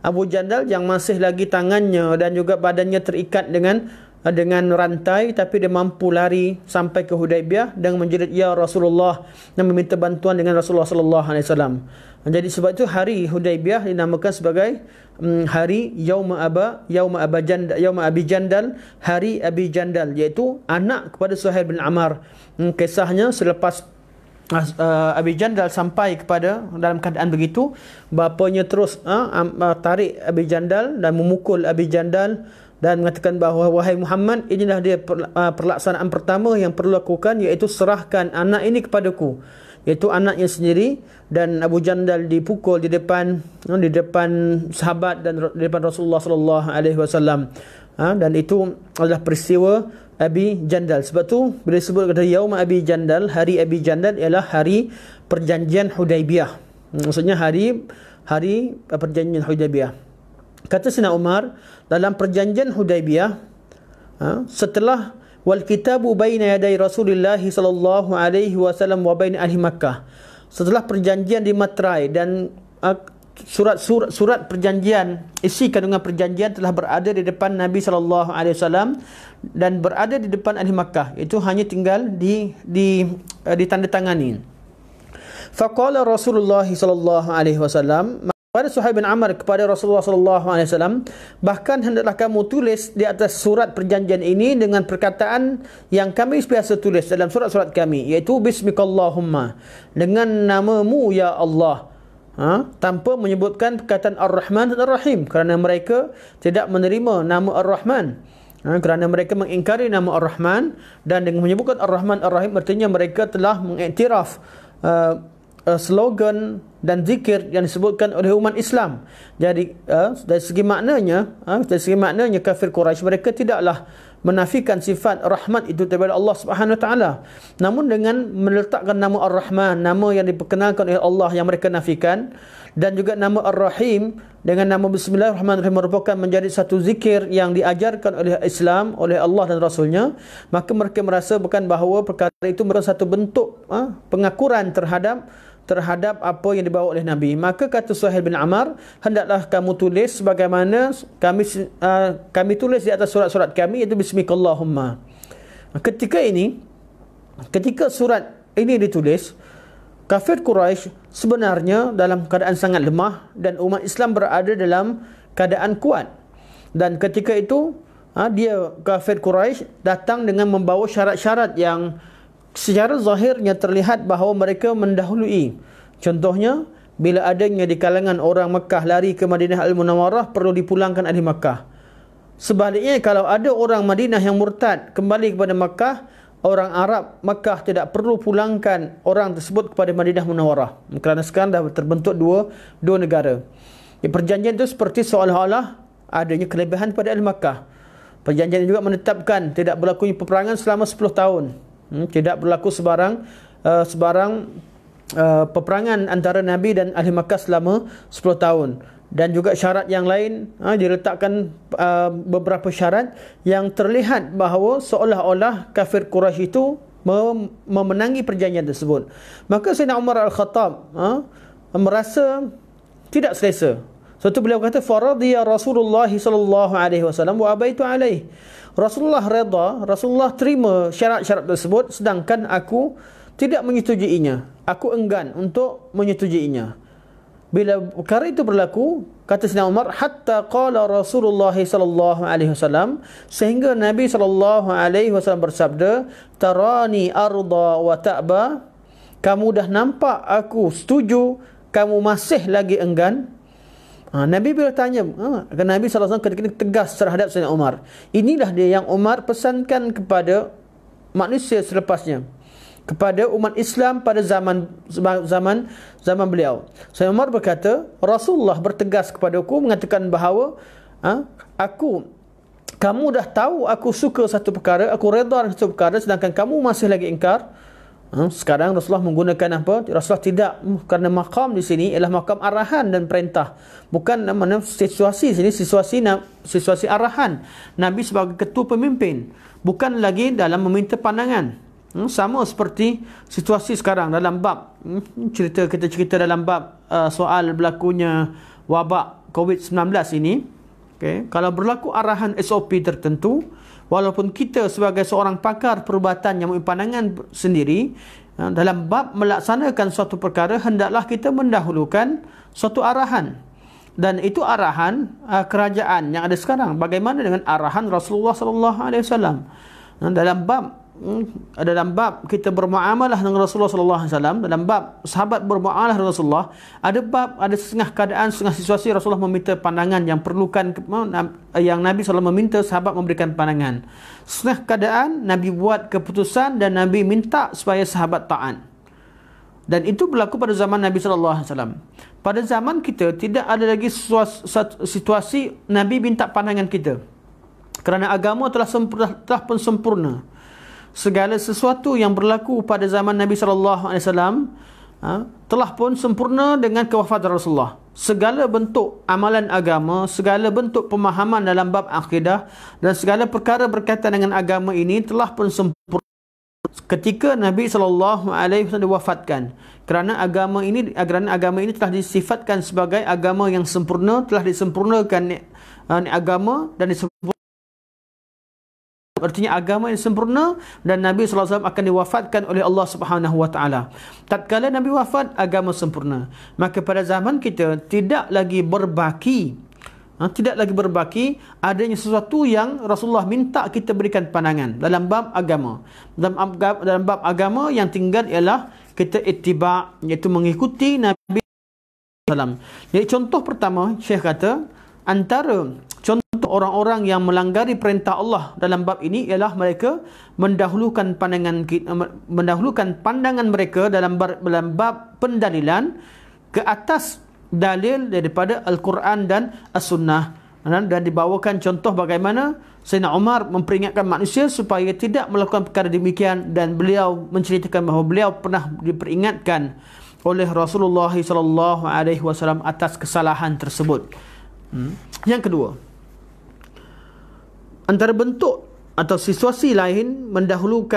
Abu Jandal yang masih lagi tangannya dan juga badannya terikat dengan rantai, tapi dia mampu lari sampai ke Hudaybiyah dan menjerit ya Rasulullah dan meminta bantuan dengan Rasulullah sallallahu alaihi wasallam. Jadi sebab itu hari Hudaybiyah dinamakan sebagai hari Yauma Abi Jandal, hari Abi Jandal, iaitu anak kepada Suhail bin Amr. Kisahnya selepas Abi Jandal sampai kepada dalam keadaan begitu, bapanya terus tarik Abi Jandal dan memukul Abi Jandal dan mengatakan bahawa wahai Muhammad, inilah dia perlaksanaan pertama yang perlu lakukan, iaitu serahkan anak ini kepadaku, iaitu anaknya sendiri. Dan Abu Jandal dipukul di depan sahabat dan di depan Rasulullah sallallahu alaihi wasallam. Dan itu adalah peristiwa Abi Jandal. Sebab tu bila disebut kata Yaum Abi Jandal, hari Abi Jandal ialah hari perjanjian Hudaybiyah. Maksudnya hari perjanjian Hudaybiyah. Kata Sayyidina Umar, dalam perjanjian Hudaybiyah, setelah wal kitabu baina yaday Rasulullah sallallahu alaihi wasallam wa baina ahli Makkah, setelah perjanjian dimeterai dan surat perjanjian, isi kandungan perjanjian telah berada di depan Nabi sallallahu alaihi wasallam dan berada di depan ahli Makkah, itu hanya tinggal ditandatangani. Faqala Rasulullah sallallahu alaihi wasallam pada Suhail bin Amr kepada Rasulullah sallallahu alaihi wasallam, bahkan hendaklah kamu tulis di atas surat perjanjian ini dengan perkataan yang kami biasa tulis dalam surat-surat kami, iaitu bismikallahumma, dengan namamu ya Allah, tanpa menyebutkan perkataan Ar-Rahman dan Ar-Rahim, kerana mereka tidak menerima nama Ar-Rahman, kerana mereka mengingkari nama Ar-Rahman. Dan dengan menyebutkan Ar-Rahman Ar-Rahim, artinya mereka telah mengiktiraf slogan dan zikir yang disebutkan oleh umat Islam. Jadi dari segi maknanya kafir Quraisy mereka tidaklah menafikan sifat rahmat itu daripada Allah Subhanahu Wa Taala, namun dengan meletakkan nama Ar-Rahman, nama yang diperkenalkan oleh Allah yang mereka nafikan, dan juga nama Ar-Rahim dengan nama Bismillahirrahmanirrahim merupakan menjadi satu zikir yang diajarkan oleh Islam, oleh Allah dan Rasulnya. Maka mereka merasa bukan bahawa perkara itu merupakan satu bentuk pengakuran terhadap apa yang dibawa oleh Nabi. Maka kata Suhail bin Amr, hendaklah kamu tulis sebagaimana kami tulis di atas surat-surat kami, iaitu bismikallahumma. Ketika surat ini ditulis, kafir Quraisy sebenarnya dalam keadaan sangat lemah dan umat Islam berada dalam keadaan kuat. Dan ketika itu kafir Quraisy datang dengan membawa syarat-syarat yang secara zahirnya terlihat bahawa mereka mendahului. Contohnya, bila adanya di kalangan orang Mekah lari ke Madinah Al-Munawwarah, perlu dipulangkan ahli Mekah. Sebaliknya, kalau ada orang Madinah yang murtad kembali kepada Mekah, orang Arab Mekah tidak perlu pulangkan orang tersebut kepada Madinah Munawwarah, kerana sekarang dah terbentuk dua negara. Perjanjian itu seperti seolah-olah adanya kelebihan pada ahli Mekah. Perjanjian juga menetapkan tidak berlakunya peperangan selama 10 tahun. Tidak berlaku sebarang peperangan antara Nabi dan ahli Makkah selama 10 tahun. Dan juga syarat yang lain, diletakkan beberapa syarat yang terlihat bahawa seolah-olah kafir Quraisy itu memenangi perjanjian tersebut. Maka Sayyidina Umar Al-Khattab merasa tidak selesa. Suatu beliau kata, faradhiya Rasulullah sallallahu alaihi wasallam wa abaitu alaihi. Rasulullah terima syarat-syarat tersebut, sedangkan aku tidak menyetujuinya. Aku enggan untuk menyetujuinya. Bila perkara itu berlaku, kata Sayyidina Umar, hatta qala Rasulullah sallallahu alaihi wasallam, sehingga Nabi sallallahu alaihi wasallam bersabda, tarani arda wa ta'ba, kamu dah nampak aku setuju, kamu masih lagi enggan. Nabi bila tanya, Nabi SAW ketika tegas terhadap Sayyidina Umar. Inilah dia yang Umar pesankan kepada manusia selepasnya, kepada umat Islam pada zaman beliau. Sayyidina Umar berkata, Rasulullah bertegas kepadaku mengatakan bahawa kamu dah tahu aku suka satu perkara, aku redha dengan satu perkara, sedangkan kamu masih lagi ingkar. Sekarang Rasulullah menggunakan apa? Rasulullah tidak, kerana maqam di sini ialah maqam arahan dan perintah, bukan mana situasi sini situasi arahan. Nabi sebagai ketua pemimpin, bukan lagi dalam meminta pandangan. Sama seperti situasi sekarang dalam bab kita cerita dalam bab soal berlakunya wabak COVID-19 ini. Okay. Kalau berlaku arahan SOP tertentu, walaupun kita sebagai seorang pakar perubatan yang mempunyai pandangan sendiri, dalam bab melaksanakan suatu perkara, hendaklah kita mendahulukan suatu arahan. Dan itu arahan kerajaan yang ada sekarang. Bagaimana dengan arahan Rasulullah sallallahu alaihi wasallam? Dalam bab kita bermuamalah dengan Rasulullah sallallahu alaihi wasallam, dalam bab sahabat bermuamalah dengan Rasulullah, ada setengah keadaan, setengah situasi Rasulullah meminta pandangan yang perlukan, yang Nabi SAW meminta sahabat memberikan pandangan. Setengah keadaan Nabi buat keputusan dan Nabi minta supaya sahabat taat. Dan itu berlaku pada zaman Nabi sallallahu alaihi wasallam. Pada zaman kita tidak ada lagi situasi Nabi minta pandangan kita, kerana agama telah pun sempurna. Segala sesuatu yang berlaku pada zaman Nabi sallallahu alaihi wasallam telah pun sempurna dengan kewafatan Rasulullah. Segala bentuk amalan agama, segala bentuk pemahaman dalam bab akidah dan segala perkara berkaitan dengan agama ini telah pun sempurna ketika Nabi sallallahu alaihi wasallam diwafatkan. Kerana agama ini telah disifatkan sebagai agama yang sempurna, telah disempurnakan agama dan disempurnakan. Artinya agama yang sempurna, dan Nabi SAW akan diwafatkan oleh Allah Subhanahu Wa Taala. Tatkala Nabi wafat, agama sempurna. Maka pada zaman kita tidak lagi berbaki adanya sesuatu yang Rasulullah minta kita berikan pandangan dalam bab agama. Dalam bab agama yang tinggal ialah kita ittiba', iaitu mengikuti Nabi SAW. Jadi contoh pertama, Syekh kata, antara contoh orang-orang yang melanggari perintah Allah dalam bab ini ialah mereka mendahulukan pandangan mereka dalam bab pendalilan ke atas dalil daripada Al-Quran dan As-Sunnah. Dan dibawakan contoh bagaimana Sayyidina Umar memperingatkan manusia supaya tidak melakukan perkara demikian, dan beliau menceritakan bahawa beliau pernah diperingatkan oleh Rasulullah SAW atas kesalahan tersebut. Yang kedua, antara bentuk atau situasi lain mendahului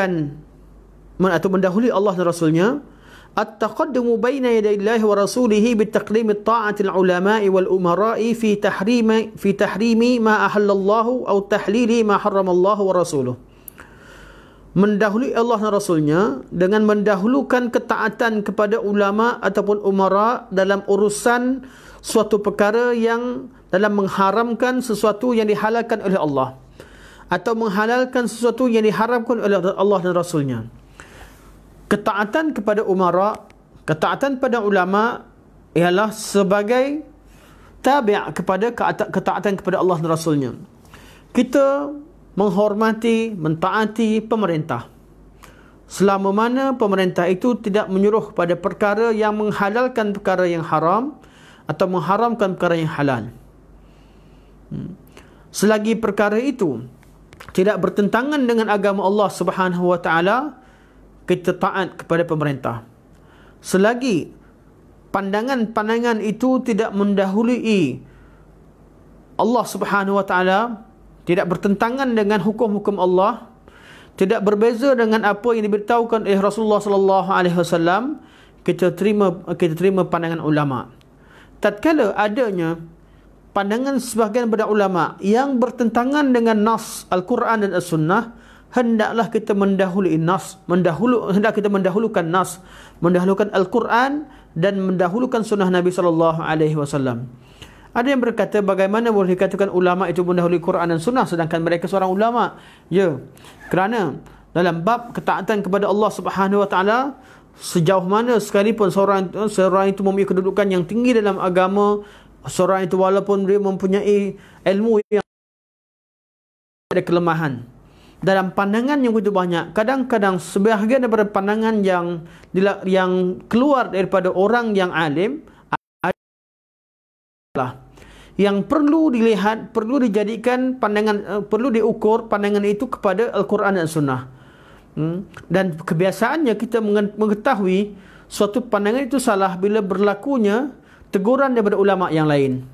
Allah dan Rasulnya, at-taqaddumu baina yaday Allah wa rasulihi bitaqdim at-ta'ati al-ulama'i wal umara'i fi tahrimi ma ahallallahu aw tahlili ma harramallahu wa rasuluhu. Mendahului Allah dan Rasulnya dengan mendahulukan ketaatan kepada ulama ataupun umara dalam urusan suatu perkara yang dalam mengharamkan sesuatu yang dihalalkan oleh Allah, atau menghalalkan sesuatu yang diharamkan oleh Allah dan Rasulnya. Ketaatan kepada umara, ketaatan pada ulama ialah sebagai tabi' kepada ketaatan kepada Allah dan Rasulnya. Kita menghormati, mentaati pemerintah selama mana pemerintah itu tidak menyuruh pada perkara yang menghalalkan perkara yang haram atau mengharamkan perkara yang halal. Selagi perkara itu tidak bertentangan dengan agama Allah Subhanahu Wa Taala, kita taat kepada pemerintah. Selagi pandangan-pandangan itu tidak mendahului Allah Subhanahu Wa Taala, tidak bertentangan dengan hukum-hukum Allah, tidak berbeza dengan apa yang diberitahukan oleh Rasulullah sallallahu alaihi wasallam, kita terima pandangan ulama. Tatkala adanya pandangan sebahagian daripada ulama yang bertentangan dengan nas Al-Quran dan As-Sunnah, hendaklah kita mendahulukan nas, mendahulukan Al-Quran dan mendahulukan sunnah Nabi SAW. Ada yang berkata, bagaimana boleh dikatakan ulama itu mendahului Quran dan sunnah sedangkan mereka seorang ulama? Ya, kerana dalam bab ketaatan kepada Allah Subhanahu Wa Taala, sejauh mana sekalipun seorang itu mempunyai kedudukan yang tinggi dalam agama, seorang itu walaupun dia mempunyai ilmu yang ada kelemahan dalam pandangan yang begitu banyak, kadang-kadang sebahagian daripada pandangan yang keluar daripada orang yang alim adalah yang perlu dilihat, perlu dijadikan pandangan, perlu diukur pandangan itu kepada Al-Quran dan Sunnah. Dan kebiasaannya kita mengetahui suatu pandangan itu salah bila berlakunya teguran daripada ulama yang lain.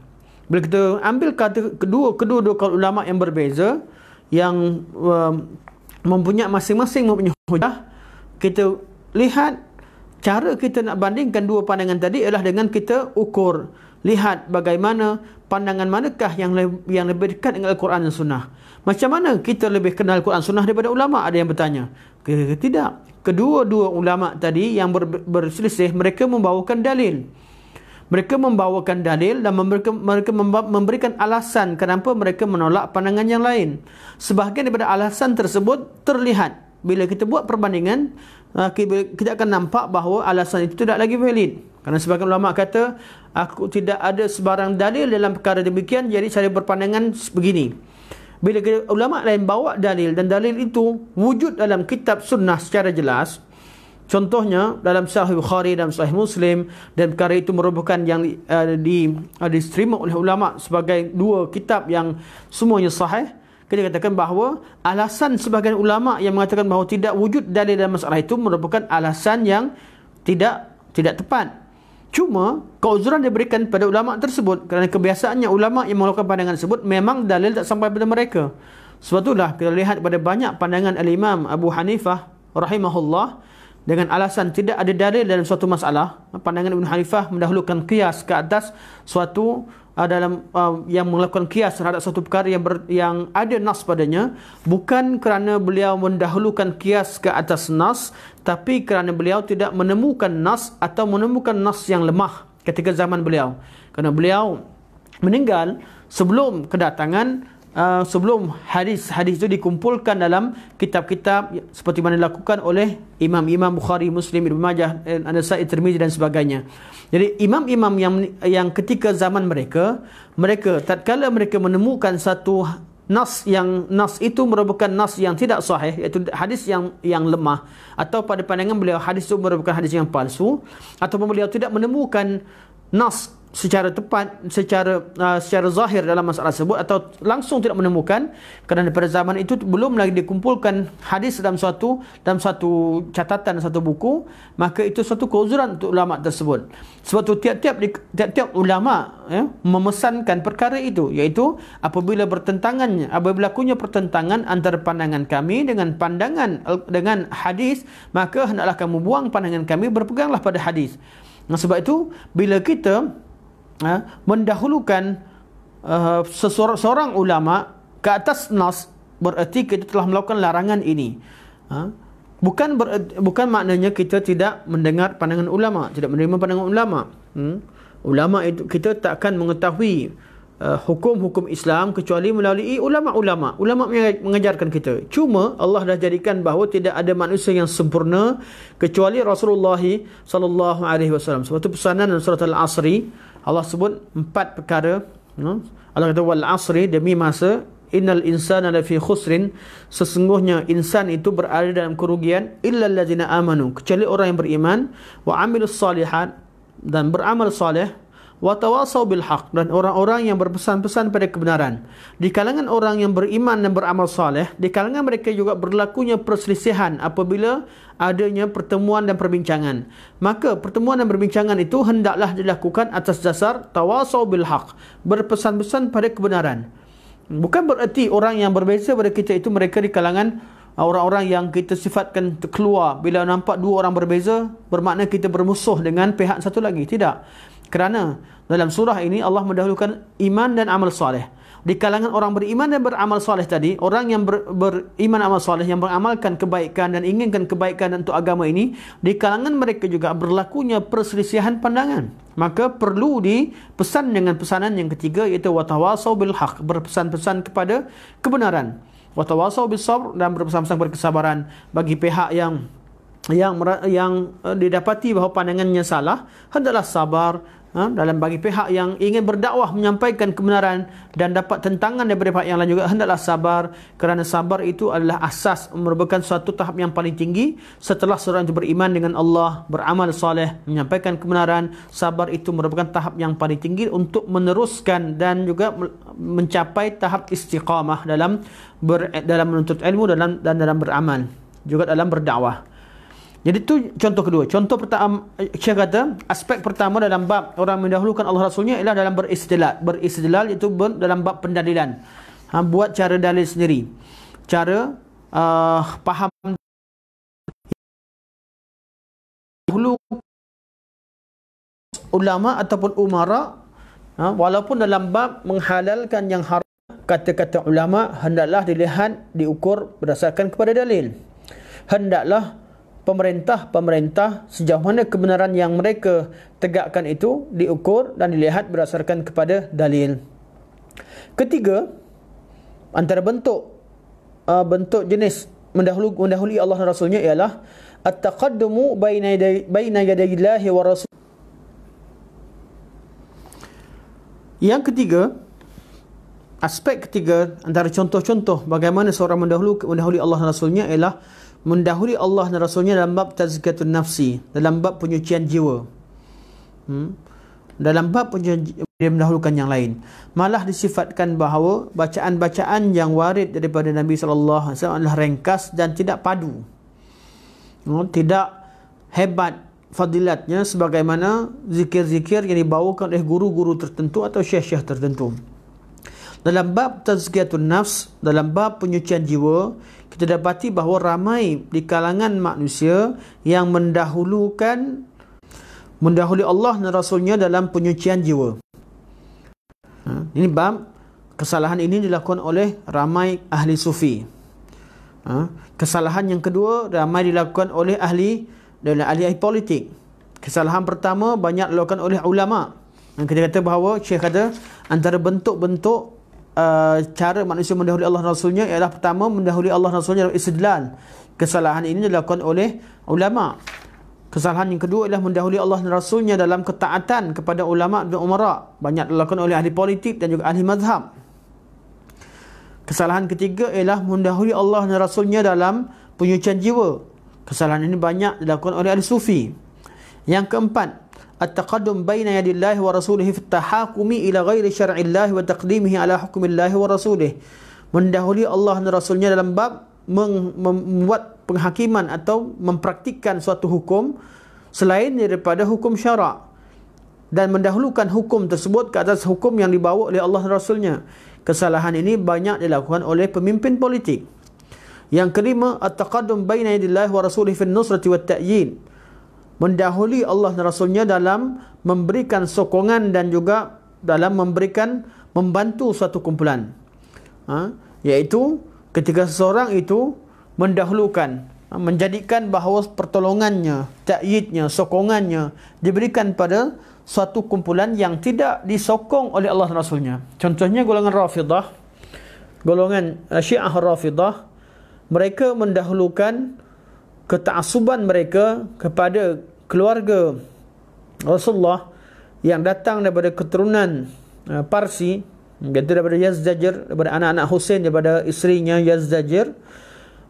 Bila kita ambil kata kedua kaul ulama yang berbeza, yang mempunyai masing-masing mempunyai hujah, kita lihat cara kita nak bandingkan dua pandangan tadi adalah dengan kita ukur, lihat bagaimana pandangan manakah yang lebih dekat dengan Al-Quran dan Sunnah. Macam mana kita lebih kenal Al-Quran dan Sunnah daripada ulama? Ada yang bertanya. Tidak. Kedua-dua ulama tadi yang berselisih, mereka membawakan dalil. Mereka membawakan dalil dan mereka memberikan alasan kenapa mereka menolak pandangan yang lain. Sebahagian daripada alasan tersebut terlihat bila kita buat perbandingan, kita akan nampak bahawa alasan itu tidak lagi valid. Kerana sebahagian ulama kata, aku tidak ada sebarang dalil dalam perkara demikian, jadi saya berpandangan begini. Bila ulama lain bawa dalil dan dalil itu wujud dalam kitab sunnah secara jelas, contohnya dalam Sahih Bukhari dan Sahih Muslim, dan perkara itu merupakan yang diterima oleh ulama sebagai dua kitab yang semuanya sahih, kita katakan bahawa alasan sebahagian ulama yang mengatakan bahawa tidak wujud dalil dalam masalah itu merupakan alasan yang tidak tepat. Cuma keuzuran diberikan pada ulama tersebut kerana kebiasaannya ulama yang melakukan pandangan tersebut memang dalil tak sampai pada mereka. Sebab itulah kita lihat pada banyak pandangan Al-Imam Abu Hanifah rahimahullah, dengan alasan tidak ada dalil dalam suatu masalah, pandangan Ibn Hanifah mendahulukan qiyas ke atas suatu yang melakukan qiyas terhadap suatu perkara yang ada nas padanya, bukan kerana beliau mendahulukan qiyas ke atas nas, tapi kerana beliau tidak menemukan nas atau menemukan nas yang lemah ketika zaman beliau. Kerana beliau meninggal sebelum kedatangan sebelum hadis-hadis itu dikumpulkan dalam kitab-kitab seperti mana dilakukan oleh imam-imam Bukhari, Muslim, Ibnu Majah, An-Nasa'i, Tirmizi dan sebagainya. Jadi imam-imam yang ketika zaman mereka tatkala mereka menemukan satu nas itu merupakan nas yang tidak sahih, iaitu hadis yang lemah, atau pada pandangan beliau hadis itu merupakan hadis yang palsu, ataupun beliau tidak menemukan nas secara tepat, secara zahir dalam masalah tersebut, atau langsung tidak menemukan, kerana pada zaman itu belum lagi dikumpulkan hadis dalam satu catatan, satu buku, maka itu satu keuzuran untuk ulama tersebut. Sebab itu tiap-tiap ulama memesankan perkara itu, iaitu apabila berlakunya pertentangan antara pandangan kami dengan hadis, maka hendaklah kamu buang pandangan kami, berpeganglah pada hadis. Nah, sebab itu bila kita mendahulukan seorang ulama ke atas nas, bererti kita telah melakukan larangan ini. Bukan maknanya kita tidak mendengar pandangan ulama, tidak menerima pandangan ulama. Ulama itu kita tak akan mengetahui hukum-hukum Islam kecuali melalui ulama-ulama. Ulama mengajarkan kita. Cuma Allah dah jadikan bahawa tidak ada manusia yang sempurna kecuali Rasulullah sallallahu alaihi wasallam. Sebab itu pesanan dalam surah Al-Asri Allah sebut 4 perkara. Allah kata wal asri, demi masa, innal insana lafi khusrin, sesungguhnya insan itu berada dalam kerugian, illa allazina amanu, kecuali orang yang beriman, wa amilus salihat, dan beramal saleh, wa tawasau bil haq, dan orang-orang yang berpesan-pesan pada kebenaran. Di kalangan orang yang beriman dan beramal saleh, di kalangan mereka juga berlakunya perselisihan apabila adanya pertemuan dan perbincangan. Maka pertemuan dan perbincangan itu hendaklah dilakukan atas dasar tawasau bil haq, berpesan-pesan pada kebenaran. Bukan bererti orang yang berbeza pada kita itu mereka di kalangan orang-orang yang kita sifatkan keluar. Bila nampak dua orang berbeza, bermakna kita bermusuh dengan pihak satu lagi. Tidak. Kerana dalam surah ini Allah mendahulukan iman dan amal soleh. di kalangan orang beriman dan beramal soleh tadi, orang yang beriman amal soleh, yang beramalkan kebaikan dan inginkan kebaikan untuk agama ini, di kalangan mereka juga berlakunya perselisihan pandangan. Maka perlu dipesan dengan pesanan yang ketiga, iaitu watawasau bil haq, berpesan-pesan kepada kebenaran, watawasau bis sabr, dan berpesan-pesan kepada kesabaran bagi pihak yang didapati bahawa pandangannya salah, hendaklah sabar. Dalam bagi pihak yang ingin berdakwah menyampaikan kebenaran dan dapat tentangan daripada pihak yang lain juga, hendaklah sabar, kerana sabar itu adalah asas, merupakan suatu tahap yang paling tinggi setelah seorang itu beriman dengan Allah, beramal soleh, menyampaikan kebenaran. Sabar itu merupakan tahap yang paling tinggi untuk meneruskan dan juga mencapai tahap istiqamah dalam menuntut ilmu dan dalam beramal, juga dalam berdakwah. Jadi itu contoh kedua. Contoh pertama, Syekh kata, aspek pertama dalam bab orang mendahulukan Allah Rasulnya ialah dalam beristidlal. Beristidlal itu dalam bab pendalilan. Buat cara dalil sendiri. Cara faham dahulu ulama ataupun umara, walaupun dalam bab menghalalkan yang haram, kata-kata ulama hendaklah dilihat, diukur berdasarkan kepada dalil. Hendaklah pemerintah sejauh mana kebenaran yang mereka tegakkan itu diukur dan dilihat berdasarkan kepada dalil. Ketiga, antara bentuk jenis mendahului Allah dan Rasulnya ialah at-taqaddumu baina yadayillahi wa rasul. Yang ketiga, aspek ketiga antara contoh-contoh bagaimana seorang mendahului Allah dan Rasulnya ialah mendahului Allah dan Rasulnya dalam bab tazkiyatun nafsi, dalam bab penyucian jiwa. Dalam bab penyucian, dia mendahulukan yang lain. Malah disifatkan bahawa bacaan-bacaan yang warid daripada Nabi SAW adalah ringkas dan tidak padu. Tidak hebat fadilatnya sebagaimana zikir-zikir yang dibawakan oleh guru-guru tertentu atau syekh-syekh tertentu. Dalam bab tazkiyatun nafs, dalam bab penyucian jiwa, kita dapati bahawa ramai di kalangan manusia yang mendahului Allah dan Rasulnya dalam penyucian jiwa. Ini bab kesalahan ini dilakukan oleh ramai ahli sufi. Kesalahan yang kedua ramai dilakukan oleh ahli politik. Kesalahan pertama banyak dilakukan oleh ulama. Kita kata bahawa Syekh kata antara bentuk-bentuk cara manusia mendahului Allah Rasulnya ialah pertama mendahului Allah Rasulnya dalam istidlal. Kesalahan ini dilakukan oleh ulama. Kesalahan yang kedua ialah mendahului Allah Rasulnya dalam ketaatan kepada ulama dan umara. Banyak dilakukan oleh ahli politik dan juga ahli mazhab. Kesalahan ketiga ialah mendahului Allah dan Rasulnya dalam penyucian jiwa. Kesalahan ini banyak dilakukan oleh ahli sufi. Yang keempat, at-taqaddum baina yadillahi wa rasulihi fi at-tahakumi ila ghairi syar'illahi wa taqdimihi ala hukmillahi wa rasulih. Mendahului Allah dan Rasulnya dalam bab membuat penghakiman atau mempraktikkan suatu hukum selain daripada hukum syarak, dan mendahulukan hukum tersebut ke atas hukum yang dibawa oleh Allah dan Rasulnya. Kesalahan ini banyak dilakukan oleh pemimpin politik. Yang kelima, at-taqaddum baina yadillahi wa rasulihi fi an-nusrati wa at-ta'yin. Mendahului Allah dan Rasulnya dalam memberikan sokongan dan juga dalam membantu suatu kumpulan. Iaitu ketika seseorang itu mendahulukan, menjadikan bahawa pertolongannya, ta'yidnya, sokongannya diberikan pada suatu kumpulan yang tidak disokong oleh Allah dan Rasulnya. Contohnya golongan Rafidah, golongan Syiah Rafidah, mereka mendahulukan keta'asuban mereka kepada keluarga Rasulullah yang datang daripada keturunan Parsi, iaitu daripada Yazdajir, daripada anak-anak Husain, daripada isterinya Yazdajir,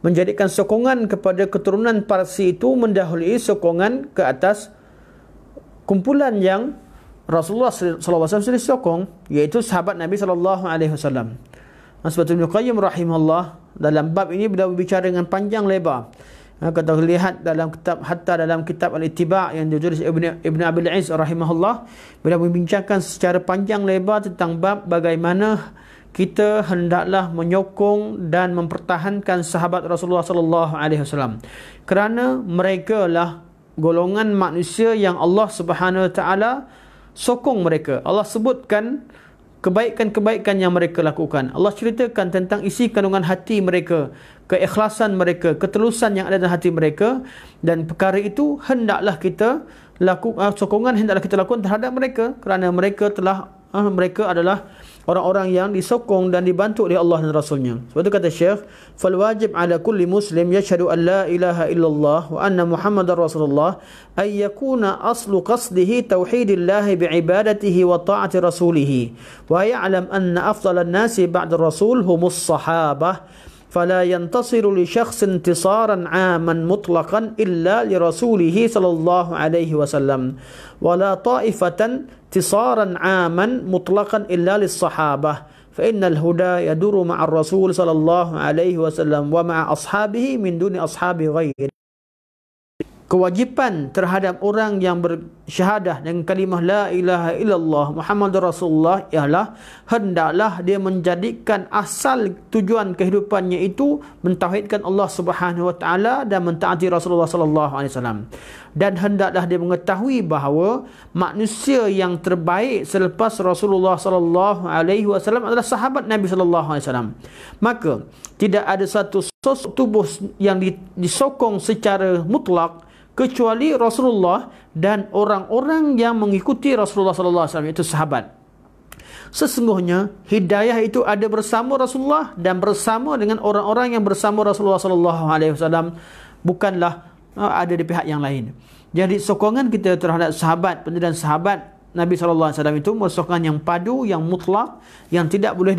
menjadikan sokongan kepada keturunan Parsi itu mendahului sokongan ke atas kumpulan yang Rasulullah SAW sudah sokong, iaitu sahabat Nabi SAW. Sebab itu Ibn Qayyim rahimahullah dalam bab ini beliau berbicara dengan panjang lebar. Kita lihat dalam kitab Al-Ittiba' yang ditulis Ibn Abil Izz rahimahullah, bila membincangkan secara panjang lebar tentang bab bagaimana kita hendaklah menyokong dan mempertahankan sahabat Rasulullah sallallahu alaihi wasallam, kerana mereka lah golongan manusia yang Allah Subhanahu wa taala sokong mereka. Allah sebutkan kebaikan-kebaikan yang mereka lakukan. Allah ceritakan tentang isi kandungan hati mereka, keikhlasan mereka, ketulusan yang ada dalam hati mereka, dan perkara itu hendaklah kita sokongan hendaklah kita lakukan terhadap mereka, kerana mereka adalah orang-orang yang disokong dan dibantu oleh Allah dan Rasulnya. Sebab itu kata Syekh, fal wajib ala kulli muslim yashhadu an la ilaha illallah wa anna muhammadar rasulullah ay yakuna aslu qasdihi tauhidillah biibadatihi wa ta'ati rasulih wa ya'lam anna afdalan nasi ba'da rasul humus sahabah فلا ينتصر لشخص انتصارا عاما مطلقا إلا لرسوله صلى الله عليه وسلم ولا طائفة انتصارا عاما مطلقا إلا للصحابة فإن الهدى يدور مع الرسول صلى الله عليه وسلم ومع أصحابه من دون أصحاب غيره. Kewajipan terhadap orang yang bersyahadah dengan kalimah la ilaha illallah Muhammadur Rasulullah ialah hendaklah dia menjadikan asal tujuan kehidupannya itu mentauhidkan Allah Subhanahu wa taala dan mentaati Rasulullah sallallahu alaihi wasallam. Dan hendaklah dia mengetahui bahawa manusia yang terbaik selepas Rasulullah sallallahu alaihi wasallam adalah sahabat Nabi sallallahu alaihi wasallam. Maka tidak ada satu sosok tubuh yang disokong secara mutlak kecuali Rasulullah dan orang-orang yang mengikuti Rasulullah sallallahu alaihi wasallam, iaitu sahabat. Sesungguhnya hidayah itu ada bersama Rasulullah dan bersama dengan orang-orang yang bersama Rasulullah sallallahu alaihi wasallam, bukanlah ada di pihak yang lain. Jadi sokongan kita terhadap sahabat, pendidikan sahabat Nabi sallallahu alaihi wasallam itu sokongan yang padu, yang mutlak, yang tidak boleh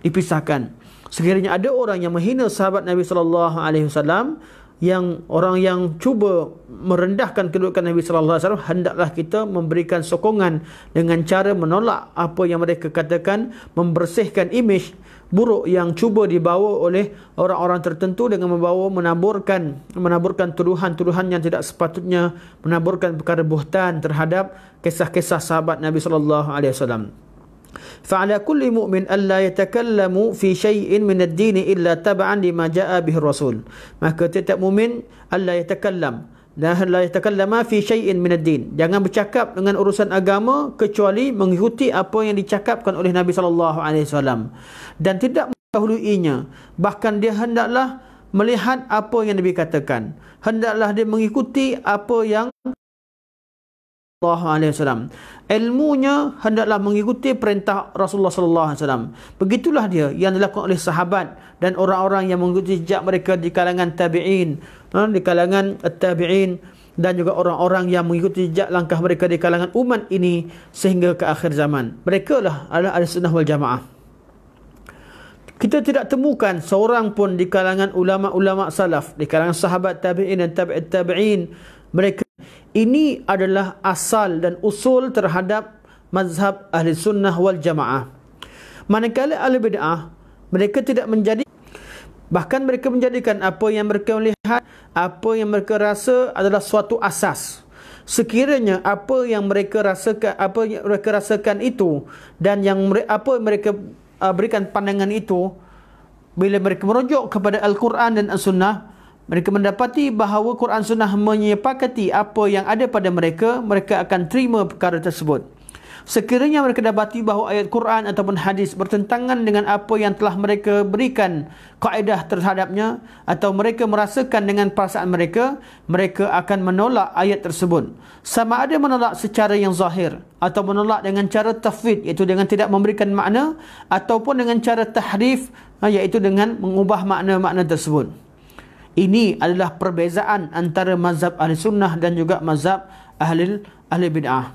dipisahkan. Sekiranya ada orang yang menghina sahabat Nabi sallallahu alaihi wasallam, yang orang yang cuba merendahkan kedudukan Nabi sallallahu alaihi wasallam, hendaklah kita memberikan sokongan dengan cara menolak apa yang mereka katakan, membersihkan imej buruk yang cuba dibawa oleh orang-orang tertentu dengan menaburkan tuduhan-tuduhan yang tidak sepatutnya, menaburkan perkara buhtan terhadap kisah-kisah sahabat Nabi sallallahu alaihi wasallam. فعلى كل مؤمن ألا يتكلم في شيء من الدين إلا تبعا لما جاء به الرسول. Maka setiap mukmin ألا يتكلم dan la yatakallama fi syai'in min ad-din, jangan bercakap dengan urusan agama kecuali mengikuti apa yang dicakapkan oleh Nabi sallallahu alaihi wasallam dan tidak mendahuluinya. Bahkan dia hendaklah melihat apa yang Nabi katakan, hendaklah dia mengikuti apa yang sallallahu alaihi wasallam. Ilmunya hendaklah mengikuti perintah Rasulullah sallallahu alaihi wasallam. Begitulah dia yang dilakukan oleh sahabat dan orang-orang yang mengikuti jejak mereka di kalangan tabi'in, di kalangan at-tabi'in, dan juga orang-orang yang mengikuti jejak langkah mereka di kalangan umat ini sehingga ke akhir zaman. Mereka lah adalah Ahlussunnah wal Jamaah. Kita tidak temukan seorang pun di kalangan ulama-ulama salaf, di kalangan sahabat tabi'in dan tabi'it tabi'in, mereka ini adalah asal dan usul terhadap mazhab ahli sunnah wal jamaah. Manakala ahli bid'ah, mereka tidak menjadi, bahkan mereka menjadikan apa yang mereka melihat, apa yang mereka rasa adalah suatu asas. Sekiranya apa yang mereka rasakan itu dan apa yang mereka berikan pandangan itu, bila mereka merujuk kepada Al-Quran dan As-Sunnah, mereka mendapati bahawa Quran Sunnah menyepakati apa yang ada pada mereka, mereka akan terima perkara tersebut. Sekiranya mereka dapati bahawa ayat Quran ataupun hadis bertentangan dengan apa yang telah mereka berikan kaedah terhadapnya, atau mereka merasakan dengan perasaan mereka, mereka akan menolak ayat tersebut. Sama ada menolak secara yang zahir atau menolak dengan cara tafwid, iaitu dengan tidak memberikan makna, ataupun dengan cara tahrif, iaitu dengan mengubah makna-makna tersebut. Ini adalah perbezaan antara mazhab ahli sunnah dan juga mazhab ahli bid'ah.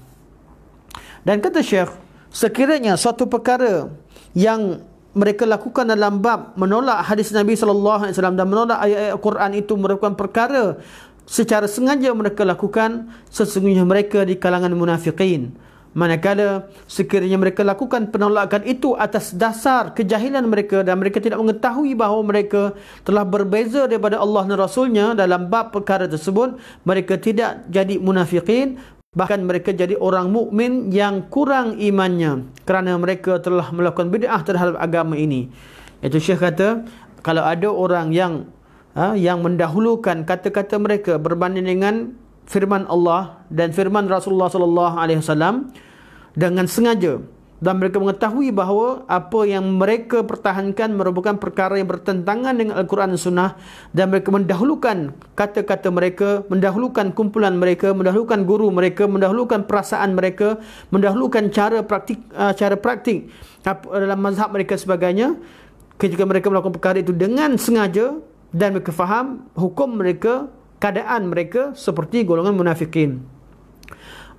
Dan kata Syekh, sekiranya suatu perkara yang mereka lakukan dalam bab menolak hadis Nabi sallallahu alaihi wasallam dan menolak ayat-ayat Quran itu merupakan perkara secara sengaja mereka lakukan, sesungguhnya mereka di kalangan munafiqin. Manakala sekiranya mereka lakukan penolakan itu atas dasar kejahilan mereka dan mereka tidak mengetahui bahawa mereka telah berbeza daripada Allah dan Rasulnya dalam bab perkara tersebut, mereka tidak jadi munafiqin, bahkan mereka jadi orang mukmin yang kurang imannya kerana mereka telah melakukan bid'ah terhadap agama ini. Itu Syekh kata, kalau ada orang yang mendahulukan kata-kata mereka berbanding dengan firman Allah dan firman Rasulullah sallallahu alaihi wasallam dengan sengaja, dan mereka mengetahui bahawa apa yang mereka pertahankan merupakan perkara yang bertentangan dengan Al-Quran dan Sunnah, dan mereka mendahulukan kata-kata mereka, mendahulukan kumpulan mereka, mendahulukan guru mereka, mendahulukan perasaan mereka, mendahulukan cara praktik dalam mazhab mereka sebagainya. Ketika mereka melakukan perkara itu dengan sengaja, dan mereka faham hukum mereka, keadaan mereka seperti golongan munafikin.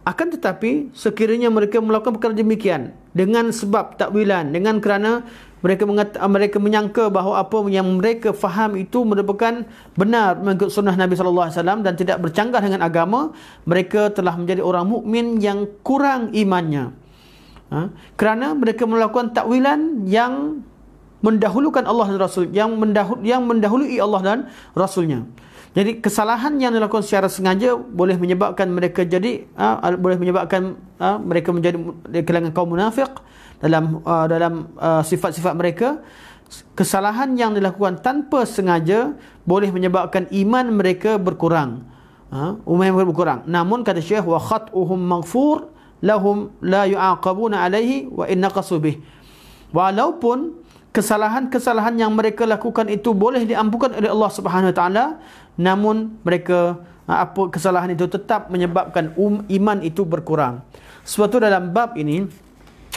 Akan tetapi sekiranya mereka melakukan perkara demikian dengan sebab takwilan, dengan kerana mereka menyangka bahawa apa yang mereka faham itu merupakan benar mengikut sunnah Nabi SAW dan tidak bercanggah dengan agama, mereka telah menjadi orang mukmin yang kurang imannya. Kerana mereka melakukan takwilan yang mendahulukan Allah dan Rasul, yang mendahului Allah dan Rasulnya. Jadi kesalahan yang dilakukan secara sengaja boleh menyebabkan mereka mereka menjadi kalangan kaum munafik dalam sifat-sifat mereka. Kesalahan yang dilakukan tanpa sengaja boleh menyebabkan iman mereka berkurang. Namun kata Syekh, wa khat'uhum maghfur lahum la yu'aqabuna alaihi wa in naqasu bih. Walaupun kesalahan-kesalahan yang mereka lakukan itu boleh diampunkan oleh Allah Subhanahu Wa Taala, namun mereka kesalahan itu tetap menyebabkan iman itu berkurang. Sebab itu dalam bab ini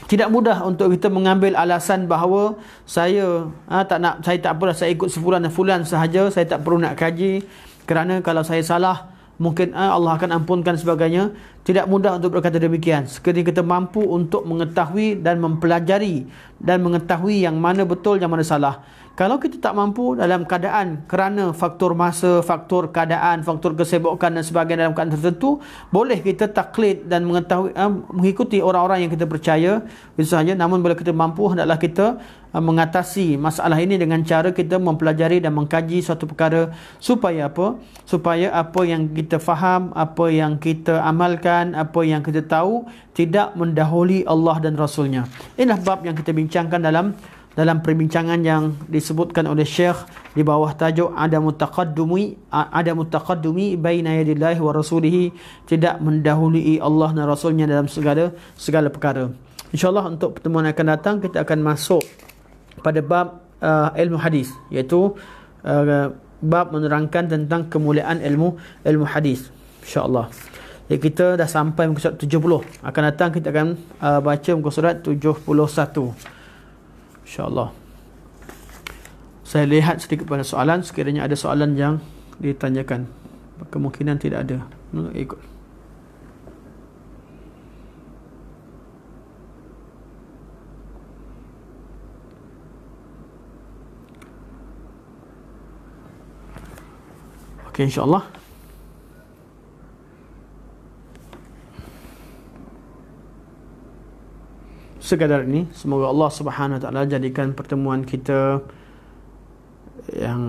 tidak mudah untuk kita mengambil alasan bahawa saya tak apalah, saya ikut sefulan dan fulan sahaja, saya tak perlu nak kaji kerana kalau saya salah mungkin Allah akan ampunkan sebagainya. Tidak mudah untuk berkata demikian. Sekiranya kita mampu untuk mengetahui dan mempelajari dan mengetahui yang mana betul, yang mana salah. Kalau kita tak mampu dalam keadaan kerana faktor masa, faktor keadaan, faktor kesibukan dan sebagainya dalam keadaan tertentu, boleh kita taklid dan mengetahui mengikuti orang-orang yang kita percaya itu sahaja. Namun bila kita mampu, hendaklah kita mengatasi masalah ini dengan cara kita mempelajari dan mengkaji suatu perkara supaya apa? Supaya apa yang kita faham, apa yang kita amalkan, apa yang kita tahu tidak mendahului Allah dan Rasulnya. Inilah bab yang kita bincangkan dalam perbincangan yang disebutkan oleh Syekh di bawah tajuk adamu taqaddumi baina yadillahi wa rasulih, tidak mendahului Allah dan Rasulnya dalam segala perkara. InsyaAllah untuk pertemuan yang akan datang kita akan masuk pada bab ilmu hadis, iaitu bab menerangkan tentang kemuliaan ilmu hadis, insyaAllah. Jadi kita dah sampai muka surat 70. Akan datang kita akan baca muka surat 71, InsyaAllah. Saya lihat sedikit pada soalan. Sekiranya ada soalan yang ditanyakan, kemungkinan tidak ada. Ikut. Okey, insyaAllah. Sekadar ini, semoga Allah Subhanahu Wa Taala jadikan pertemuan kita yang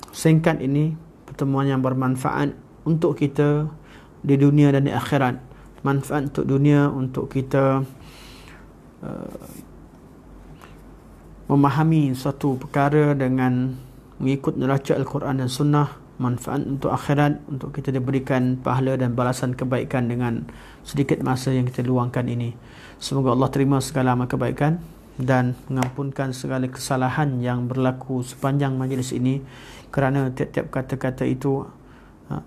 singkat ini pertemuan yang bermanfaat untuk kita di dunia dan di akhirat. Manfaat untuk dunia, untuk kita memahami suatu perkara dengan mengikut neraca Al-Quran dan Sunnah. Manfaat untuk akhirat, untuk kita diberikan pahala dan balasan kebaikan dengan sedikit masa yang kita luangkan ini. Semoga Allah terima segala amal kebaikan dan mengampunkan segala kesalahan yang berlaku sepanjang majlis ini, kerana tiap-tiap kata-kata itu,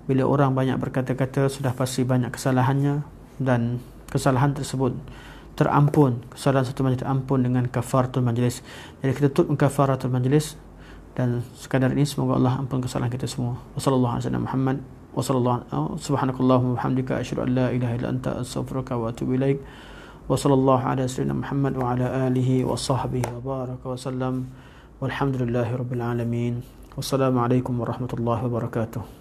bila orang banyak berkata-kata, sudah pasti banyak kesalahannya, dan kesalahan tersebut terampun, kesalahan satu majlis terampun dengan kafaratul majlis. Jadi kita tutup kafaratul majlis, dan sekadar ini semoga Allah ampun kesalahan kita semua. Wassallallahu alaihi wasallam Muhammad wa sallallahu subhanakallahumma wa bihamdika asyhadu an la ilaha illa anta astaghfiruka wa atubu ilaik. Wa sallallahu ala sayyidina Muhammad wa ala alihi wa sahbihi wa baraka wa sallam. Walhamdulillahi rabbil alamin. Wassalamu alaikum warahmatullahi wabarakatuh.